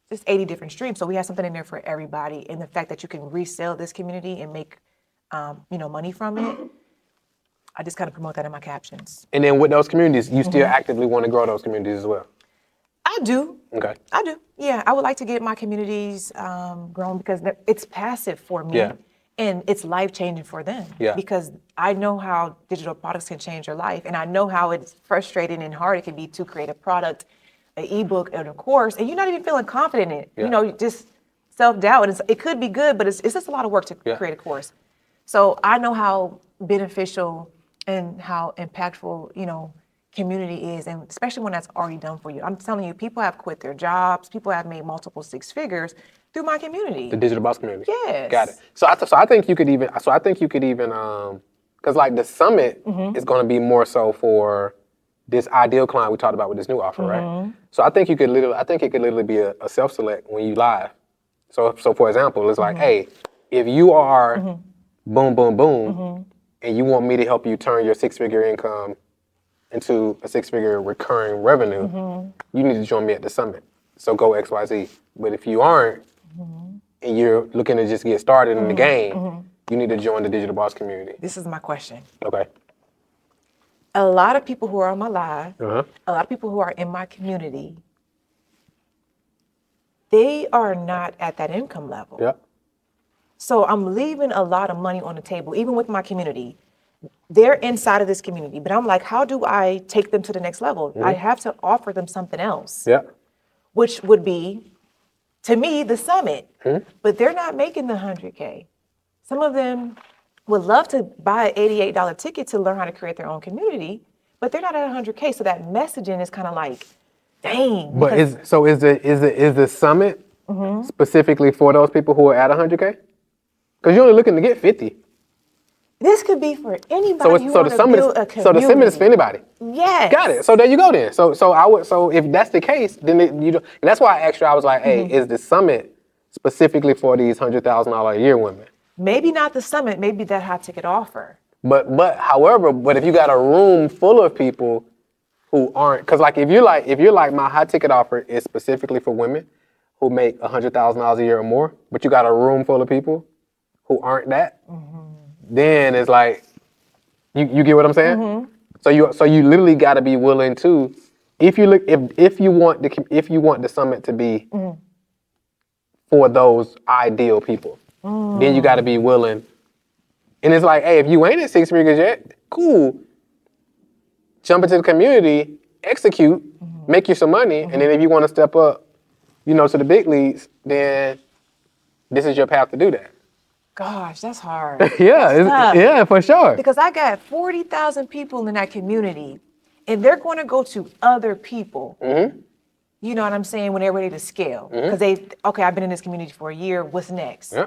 just 80 different streams. So we have something in there for everybody. And the fact that you can resell this community and make money from it, I just kind of promote that in my captions. And then with those communities, you still actively want to grow those communities as well? I do. Okay. I do. Yeah, I would like to get my communities grown because it's passive for me. Yeah. And it's life-changing for them. Yeah. Because I know how digital products can change your life. And I know how it's frustrating and hard it can be to create a product, an ebook, and a course, and you're not even feeling confident in it. Yeah. Just self-doubt. And it could be good, but it's just a lot of work to create a course. So I know how beneficial and how impactful, community is, and especially when that's already done for you. I'm telling you, people have quit their jobs. People have made multiple 6 figures through my community. The digital boss community. Yes. Got it. So I think you could even, because Because like the summit is going to be more so for this ideal client we talked about with this new offer, right? So I think it could literally be a self-select when you live. So for example, it's like, hey, if you are boom, boom, boom, and you want me to help you turn your 6-figure income into a 6-figure recurring revenue, you need to join me at the summit. So go XYZ. But if you aren't, and you're looking to just get started in the game, you need to join the Digital Boss community. This is my question. Okay. A lot of people who are on my live, Uh-huh. a lot of people who are in my community, they are not at that income level. Yeah. So I'm leaving a lot of money on the table, even with my community. They're inside of this community, but I'm like, how do I take them to the next level? I have to offer them something else, Yeah. which would be, to me, the summit. But they're not making the 100K. Some of them would love to buy an $88 ticket to learn how to create their own community, but they're not at 100K. So that messaging is kind of like, dang. But is the summit specifically for those people who are at 100K? Because you're only looking to get 50. This could be for anybody who wants to build a community. So the summit is for anybody. Yes. Got it. So there you go then. So if that's the case, then and that's why I asked you. I was like, hey, is the summit specifically for these $100,000 a year women? Maybe not the summit. Maybe that high ticket offer. But if you got a room full of people who aren't, because like if you're like my high ticket offer is specifically for women who make $100,000 a year or more, but you got a room full of people who aren't that, then it's like you get what I'm saying. So you literally got to be willing to, if you want the summit to be for those ideal people, then you got to be willing. And it's like, hey, if you ain't at 6 figures yet, cool. Jump into the community, execute, make you some money, and then if you want to step up, to the big leagues, then this is your path to do that. Gosh, that's hard. Yeah, for sure. Because I got 40,000 people in that community, and they're going to go to other people. You know what I'm saying? When they're ready to scale, because I've been in this community for a year. What's next? Yeah.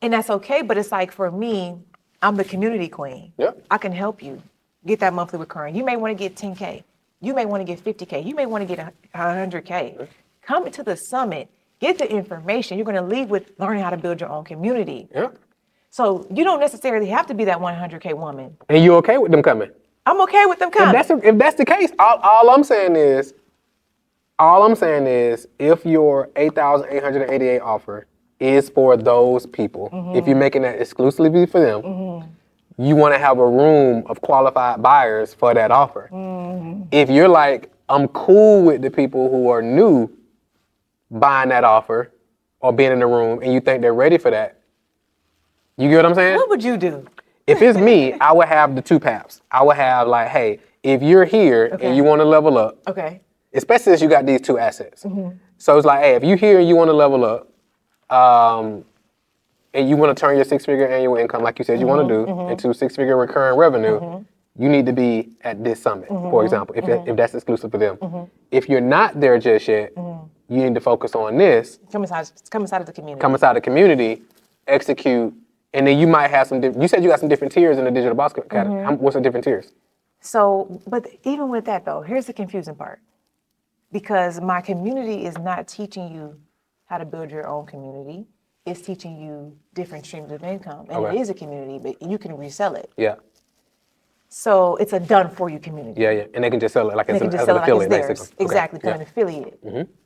And that's okay, but it's like for me, I'm the community queen. Yeah. I can help you get that monthly recurring. You may want to get 10K. You may want to get 50K. You may want to get 100K. Come to the summit, get the information. You're going to leave with learning how to build your own community. Yeah. So you don't necessarily have to be that 100K woman. And you okay with them coming? I'm okay with them coming. If that's the case, all I'm saying is, if your 8,888 offer is for those people, if you're making that exclusively for them, you want to have a room of qualified buyers for that offer. If you're like, I'm cool with the people who are new buying that offer or being in the room and you think they're ready for that, you get what I'm saying? What would you do? If it's me, I would have the two paths. I would have like, hey, if you're here and you want to level up, especially since you got these two assets. So it's like, hey, if you're here and you want to level up, and you want to turn your 6-figure annual income, like you said you want to do, into 6-figure recurring revenue, you need to be at this summit, for example, if that's exclusive for them. If you're not there just yet, you need to focus on this. Come inside of the community. Come inside the community, execute, and then you might have some. You said you got some different tiers in the Digital Boss Academy. What's the different tiers? So, but even with that though, here's the confusing part. Because my community is not teaching you how to build your own community. It's teaching you different streams of income. And it is a community, but you can resell it. Yeah. So it's a done for you community. Yeah. And they can just sell it like as an affiliate. affiliate. Like it's theirs. Basically. Exactly, become an affiliate.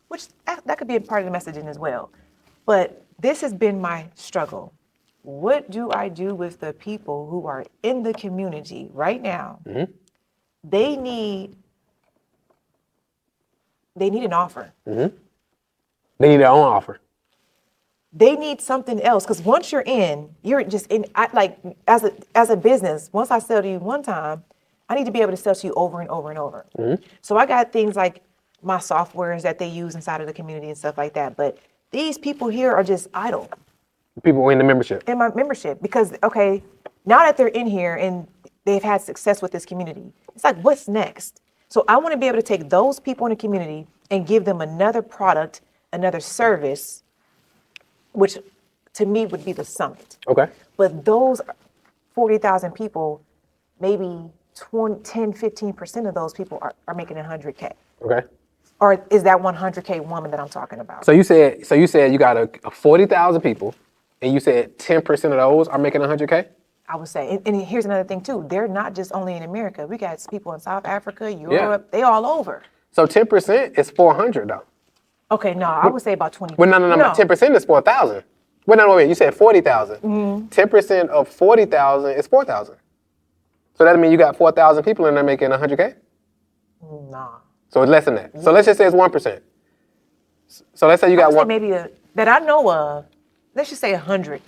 Which that could be a part of the messaging as well. But this has been my struggle. What do I do with the people who are in the community right now? They need an offer. They need their own offer. They need something else, because once you're just in. As a business, once I sell to you one time, I need to be able to sell to you over and over and over. So I got things like my softwares that they use inside of the community and stuff like that. But these people here are just idle. People in the membership. In my membership, because now that they're in here and they've had success with this community, it's like, what's next? So I want to be able to take those people in the community and give them another product, another service, which to me would be the summit. Okay. But those 40,000 people, maybe 10, 15% of those people are making 100K. Okay. Or is that 100K woman that I'm talking about? So you said you got a 40,000 people, and you said 10% of those are making 100K. I would say, and here's another thing too. They're not just only in America. We got people in South Africa, Europe. They all over. So 10% is 400 though. Okay, no, I would say about 20. Well, no. 10% is 4,000. Well, no, wait. You said 40,000. 10% of 40,000 is 4,000. So that means you got 4,000 people and they're making 100K. Nah. So it's less than that. So let's just say it's 1%. So let's say you got one. Maybe that I know of. Let's just say 100,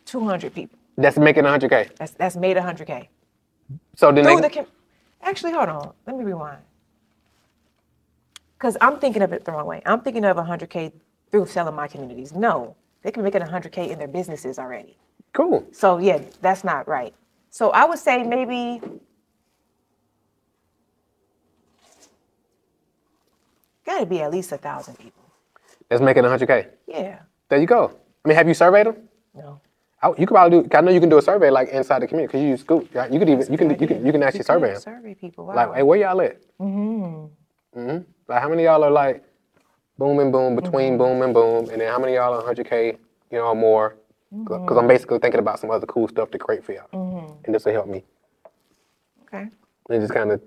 200 people. That's making 100K. That's made 100K. So then actually, hold on. Let me rewind. Because I'm thinking of it the wrong way. I'm thinking of 100K through selling my communities. No, they can make it 100K in their businesses already. Cool. So yeah, that's not right. So I would say maybe got to be at least 1,000 people. That's making 100K. Yeah. There you go. I mean, have you surveyed them? No. You could probably do. I know you can do a survey like inside the community because you use Scoop. Right? You can actually survey them. Survey people. Wow. Like, hey, where y'all at? Like, how many of y'all are like boom and boom between boom and boom, and then how many of y'all are 100K, or more? Because I'm basically thinking about some other cool stuff to create for y'all, and this will help me. Okay. And just kind of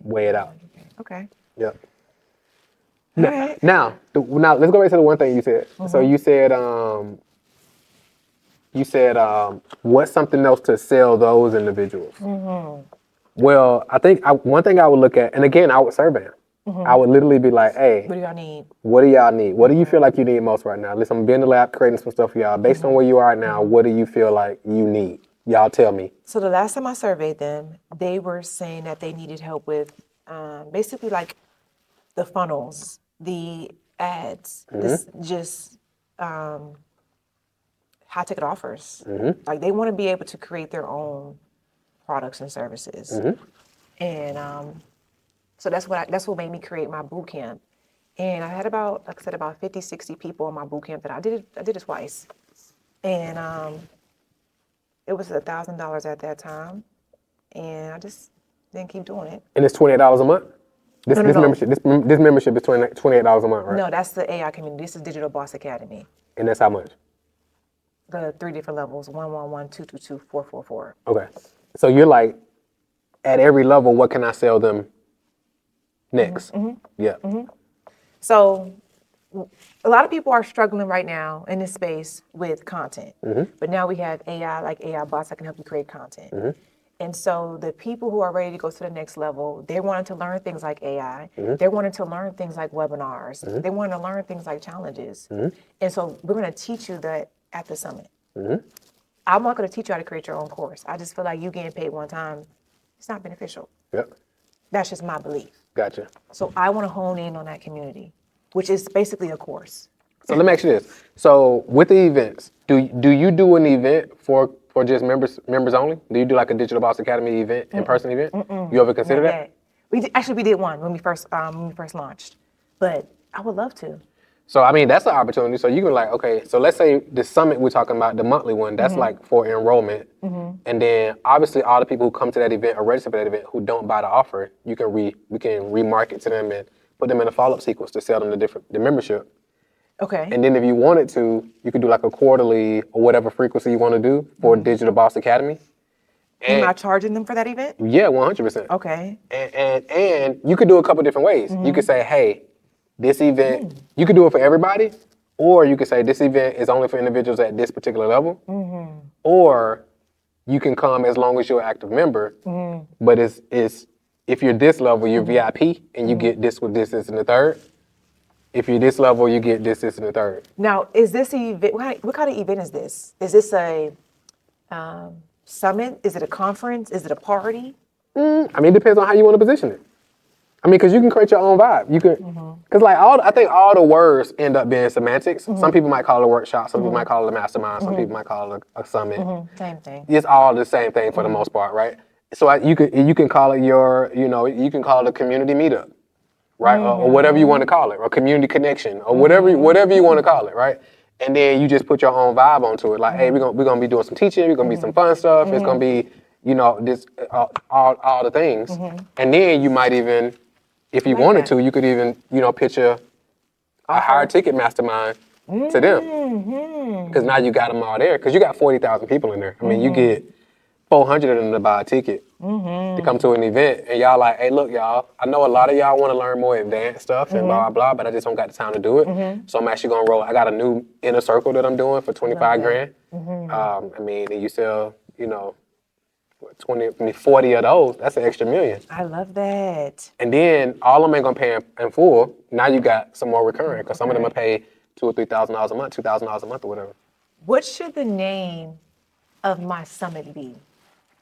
weigh it out. Okay. Yep. All right. Now, let's go back to the one thing you said. So you said, what's something else to sell those individuals? Well, I think one thing I would look at, and again, I would survey them. I would literally be like, hey, What do y'all need? what do y'all need? What do you feel like you need most right now? Listen, I'm being in the lab creating some stuff for y'all. Based on where you are now, what do you feel like you need? Y'all tell me. So the last time I surveyed them, they were saying that they needed help with basically like the funnels, the ads, just high ticket offers. Like they want to be able to create their own products and services. And so that's what made me create my boot camp. And I had about 50, 60 people in my boot camp that I did it twice. And it was $1,000 at that time. And I just didn't keep doing it. And it's $28 a month? This No. membership is $28 a month, right? No, that's the AI community. This is Digital Boss Academy. And that's how much? The 3 different levels, 111, 222, 444. Okay. So you're like, at every level, what can I sell them next? Yeah. So a lot of people are struggling right now in this space with content. But now we have AI, like AI bots that can help you create content. And so the people who are ready to go to the next level, they're wanting to learn things like AI. They're wanting to learn things like webinars. They want to learn things like challenges. And so we're going to teach you that at the summit. I'm not going to teach you how to create your own course. I just feel like you getting paid one time, it's not beneficial. Yep. That's just my belief. Gotcha. So I want to hone in on that community, which is basically a course. So let me ask you this. So with the events, do you do an event for just members only? Do you do like a Digital Boss Academy event, in-person event? You ever consider that? We did one when we first launched, but I would love to. So I mean, that's an opportunity. So you can like, okay, so let's say the summit we're talking about, the monthly one, that's like for enrollment. And then obviously all the people who come to that event or register for that event who don't buy the offer, we can remarket to them and put them in a follow-up sequence to sell them the membership. Okay. And then if you wanted to, you could do like a quarterly or whatever frequency you want to do for Digital Boss Academy. Am I charging them for that event? Yeah, 100%. Okay. And you could do a couple different ways. You could say, hey, this event, you could do it for everybody, or you could say this event is only for individuals at this particular level, or you can come as long as you're an active member, but it's if you're this level, you're VIP, and you get this with this, and the third. If you're this level, you get this, and the third. Now, is this event? What kind of event is this? Is this a summit? Is it a conference? Is it a party? I mean, it depends on how you want to position it. I mean, because you can create your own vibe. You can, because like I think all the words end up being semantics. Some people might call it a workshop. Some people might call it a mastermind. Some people might call it a summit. Same thing. It's all the same thing for the most part, right? So you can call it you can call it a community meetup, right? Or whatever you want to call it, or community connection, or whatever you want to call it, right? and then you just put your own vibe onto it. Like, hey, we're gonna be doing some teaching. We're gonna be some fun stuff. It's gonna be, this all the things. And then you might even, if you like wanted that. to, you could even, pitch a higher ticket mastermind to them. Because now you got them all there. Because you got 40,000 people in there. I mean, you get 400 of them to buy a ticket to come to an event, and y'all like, hey, look, y'all, I know a lot of y'all want to learn more advanced stuff and blah, blah, blah, but I just don't got the time to do it. So I'm actually going to roll. I got a new inner circle that I'm doing for 25 grand. I mean, and you sell, 40 of those, that's an extra $1 million. I love that. And then all of them ain't gonna pay in full. Now you got some more recurring, because some of them will pay $2,000 or $3,000 a month, $2,000 a month or whatever. What should the name of my summit be?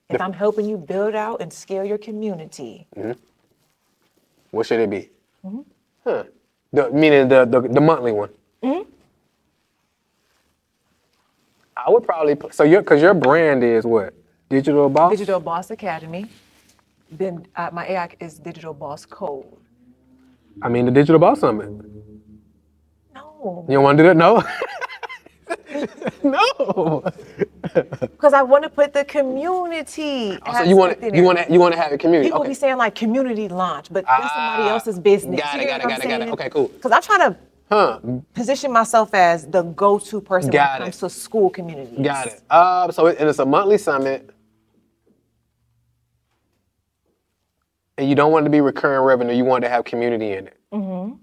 If I'm helping you build out and scale your community. What should it be? Meaning the monthly one. I would probably because your brand is what? Digital Boss? Digital Boss Academy. Then my AI is Digital Boss Code. I mean the Digital Boss Summit. No. You don't want to do that? No. No. Because I want to put the community. So you want to have a community. People Okay. be saying like community launch, but that's somebody else's business. Got it. Okay, cool. Because I'm trying to position myself as the go-to person when it comes to school communities. Got it. And it's a monthly summit, and you don't want it to be recurring revenue. You want to have community in it. Oh,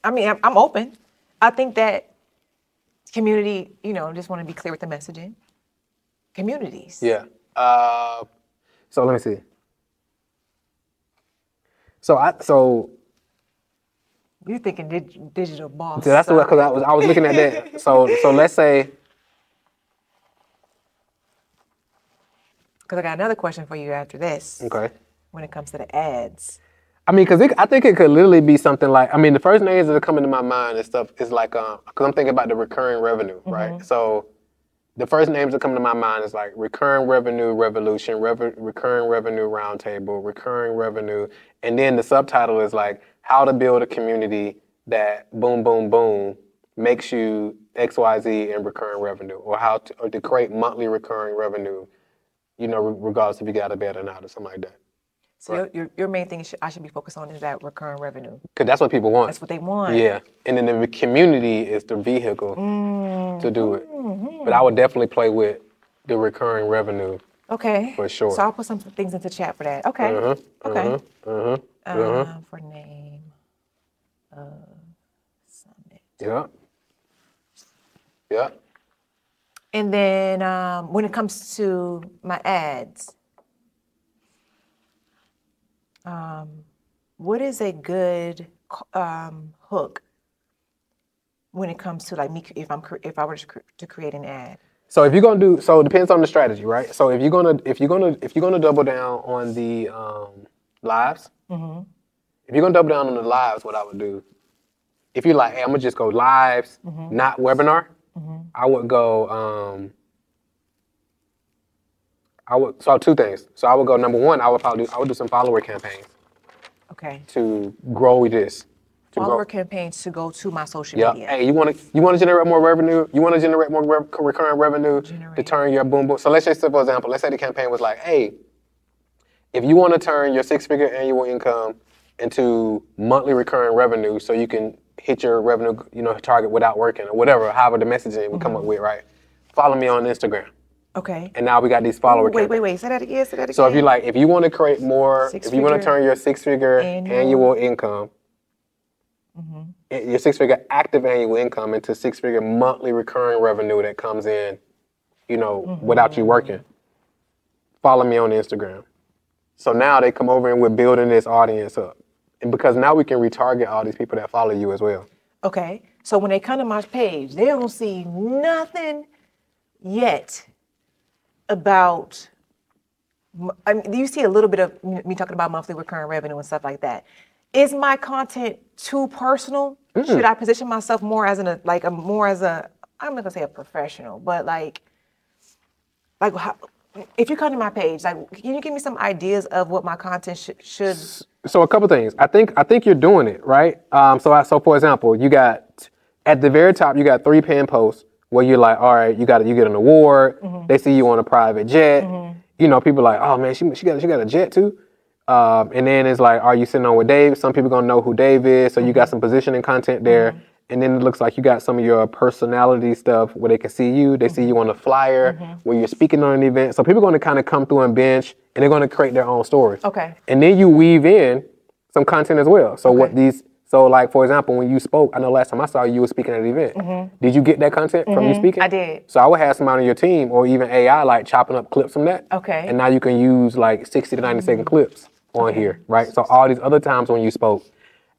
I mean, I'm open. I think that community, just want to be clear with the messaging. Communities. Yeah. So let me see. So You're thinking digital boss. that's the because I was looking at that. So let's say. Because I got another question for you after this. Okay. When it comes to the ads. I mean, because I think it could literally be something like, the first names that are coming to my mind and stuff is like, because I'm thinking about the recurring revenue, right? So the first names that come to my mind is like recurring revenue revolution, recurring revenue roundtable, recurring revenue, and then the subtitle is like how to build a community that boom, boom, boom makes you XYZ in recurring revenue, or to create monthly recurring revenue, regardless if you got a bed or not or something like that. So your main thing I should be focused on is that recurring revenue. Because that's what people want. That's what they want. Yeah. And then the community is the vehicle to do it. But I would definitely play with the recurring revenue. Okay. For sure. So I'll put some things into chat for that. Okay. Okay. For name of summit. Yeah. Yeah. And then when it comes to my ads, what is a good hook when it comes to like me if I were to create an ad? So if you're gonna do, so it depends on the strategy, right? So if you're gonna double down on the lives, if you're gonna double down on the lives, what I would do, if you're like, hey, I'm gonna just go lives, not webinar, I would go. So two things. So I would go, number one, I would do some follower campaigns. Okay. To grow this. Follower campaigns to go to my social media. Hey, you want to generate more revenue? You want to generate more recurring revenue to turn your boom boom. So let's just say, for example, let's say the campaign was like, hey, if you want to turn your 6-figure annual income into monthly recurring revenue, so you can hit your revenue, target without working or whatever, however the messaging we come up with, right? Follow me on Instagram. Okay. And now we got these follower campaigns. Wait. Say that again. So if you want to create more, if you want to turn your 6-figure annual income, your 6-figure active annual income into 6-figure monthly recurring revenue that comes in, without you working, follow me on Instagram. So now they come over and we're building this audience up. And because now we can retarget all these people that follow you as well. Okay. So when they come to my page, they don't see nothing yet about, you see a little bit of me talking about monthly recurring revenue and stuff like that. Is my content too personal? Should I position myself more as I'm not gonna say a professional, but like how, if you come to my page, like, can you give me some ideas of what my content should? So a couple things. I think you're doing it right. So for example, you got At the very top, you got 3 pin posts where you're like, all right, you get an award. They see you on a private jet. You know, people are like, oh man, she got a jet too. And then it's like, are you sitting on with Dave? Some people gonna know who Dave is, so you got some positioning content there. And then it looks like you got some of your personality stuff where they can see you. They see you on the flyer where you're speaking on an event. So people are gonna kind of come through and bench, and they're gonna create their own story. Okay. And then you weave in some content as well. So So like, for example, when you spoke, I know last time I saw you were speaking at an event. Did you get that content from you speaking? I did. So I would have somebody on your team or even AI like chopping up clips from that. Okay. And now you can use like 60 to 90 second clips on here, right? So all these other times when you spoke,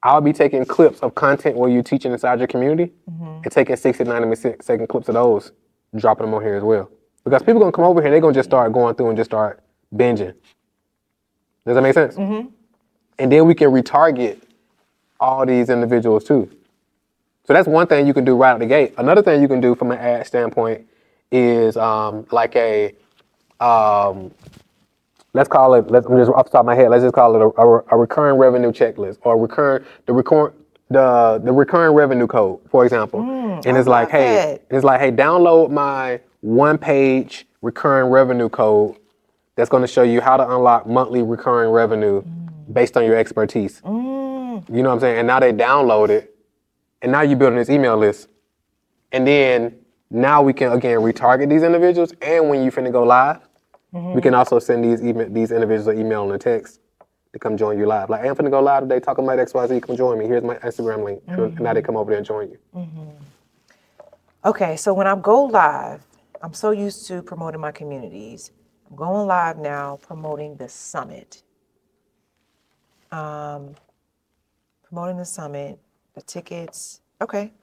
I'll be taking clips of content where you're teaching inside your community and taking 60 to 90 second clips of those, dropping them on here as well. Because people gonna come over here, they're gonna just start going through and just start binging. Does that make sense? And then we can retarget all these individuals too. So that's one thing you can do right out the gate. Another thing you can do from an ad standpoint is like a, let's call it, I'm just off the top of my head, let's just call it a recurring revenue checklist or the recurring revenue code, for example. And it's like, hey, download my 1-page recurring revenue code that's going to show you how to unlock monthly recurring revenue based on your expertise. You know what I'm saying? And now they download it, and now you're building this email list. And then now we can, again, retarget these individuals. And when you finna go live, we can also send these individuals an email and a text to come join you live. Like, hey, I'm finna go live today talking about XYZ, come join me. Here's my Instagram link. And now they come over there and join you. Okay, so when I go live, I'm so used to promoting my communities. I'm going live now promoting the summit. Promoting the summit, the tickets. Okay.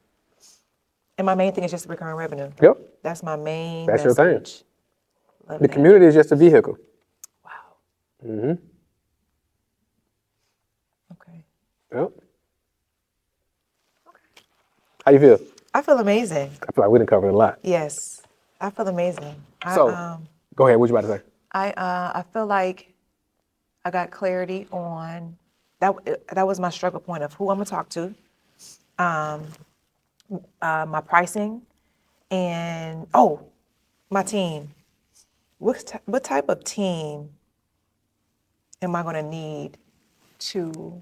And my main thing is just recurring revenue. Yep. That's my main That's message. your thing. Love The that. community is just a vehicle. Wow. Okay. Yep. How you feel? I feel amazing. I feel like we done covered a lot. Yes. I feel amazing. So, go ahead. What you about to say? I feel like I got clarity on that was my struggle point of who I'm gonna talk to, my pricing, and my team. What type of team am I gonna need to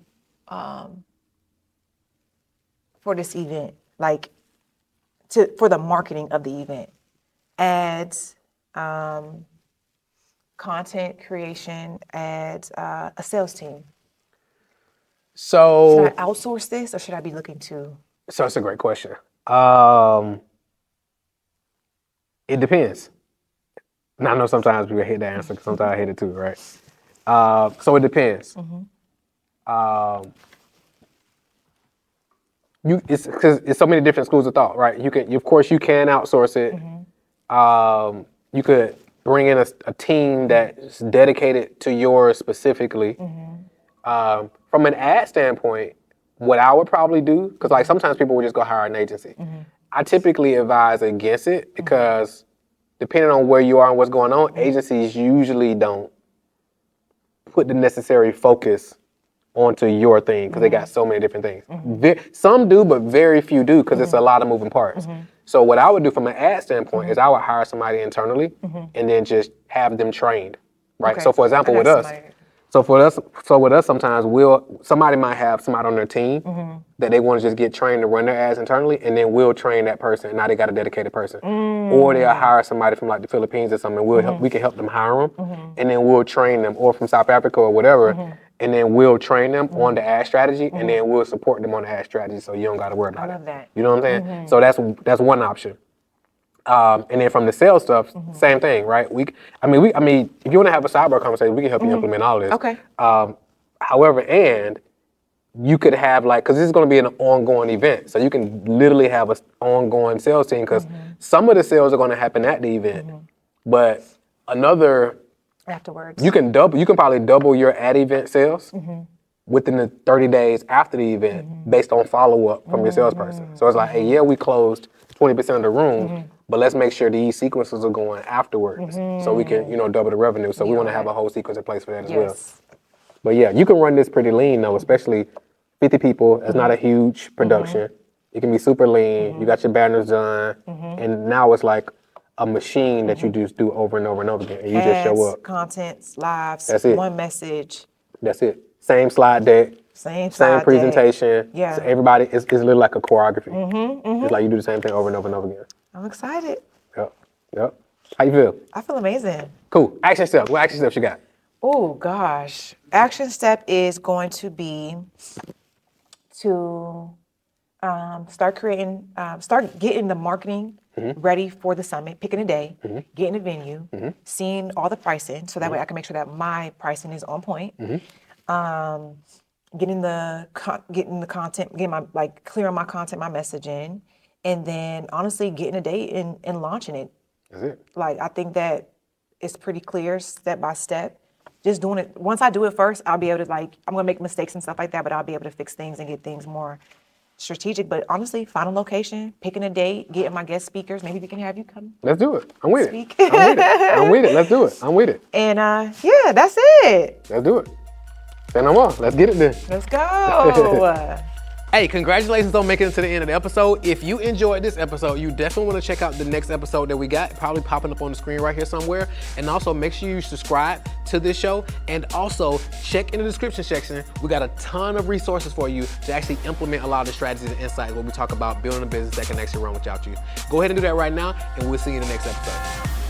for this event? Like for the marketing of the event, ads, content creation, ads, a sales team. So Should I outsource this or should I be looking to? So it's a great question. It depends. And I know sometimes people hate the answer, because sometimes I hate it too, right? So it depends. It's because it's so many different schools of thought, right? Of course, you can outsource it. You could bring in a team that's dedicated to yours specifically. From an ad standpoint, what I would probably do, because like sometimes people would just go hire an agency. I typically advise against it because depending on where you are and what's going on, agencies usually don't put the necessary focus onto your thing because they got so many different things. Some do, but very few do because it's a lot of moving parts. So what I would do from an ad standpoint is I would hire somebody internally and then just have them trained, right? Okay. So for example, with us, sometimes somebody might have somebody on their team that they want to just get trained to run their ads internally, and then we'll train that person. And now they got a dedicated person, or they'll hire somebody from like the Philippines or something. And we can help them hire them, and then we'll train them, or from South Africa or whatever, and then we'll train them on the ad strategy, and then we'll support them on the ad strategy, so you don't got to worry about it. I love that. You know what I'm saying? So that's one option. And then from the sales stuff, same thing, right? I mean, if you want to have a sidebar conversation, we can help you implement all this. Okay. However, and you could have because this is going to be an ongoing event, so you can literally have an ongoing sales team because some of the sales are going to happen at the event, but Afterwards. you can probably double your ad event sales within the 30 days after the event based on follow up from your salesperson. So it's like, hey, yeah, we closed 20% of the room, but let's make sure these sequences are going afterwards so we can, double the revenue. So we want to have a whole sequence in place for that as well. But yeah, you can run this pretty lean though, especially 50 people. It's not a huge production. It can be super lean. You got your banners done, and now it's like a machine that you just do over and over and over again. And you just show Ads, up. contents, lives, That's it. one message, That's it. Same slide deck. same Same slide presentation. deck. Yeah. So everybody, it's literally like a choreography. It's like you do the same thing over and over and over again. I'm excited. Yep. Yep. How you feel? I feel amazing. Cool. Action steps. What action steps you got? Oh gosh. Action step is going to be to start getting the marketing ready for the summit, picking a day, getting a venue, seeing all the pricing, so that way I can make sure that my pricing is on point. Getting the content, clearing my content, my messaging, and then honestly getting a date and launching it. That's it. Like, I think that it's pretty clear step by step. Just doing it. Once I do it first, I'll be able to, I'm gonna make mistakes and stuff like that, but I'll be able to fix things and get things more strategic. But honestly, find a location, picking a date, getting my guest speakers. Maybe we can have you come. Let's do it. I'm with Speak. it. I'm with it. I'm with it. Let's do it. I'm with it. And yeah, that's it. Let's do it. Say no more. Let's get it then. Let's go. Hey, congratulations on making it to the end of the episode. If you enjoyed this episode, you definitely want to check out the next episode that we got, probably popping up on the screen right here somewhere. And also make sure you subscribe to this show, and also check in the description section. We got a ton of resources for you to actually implement a lot of the strategies and insights when we talk about building a business that can actually run without you. Go ahead and do that right now, and we'll see you in the next episode.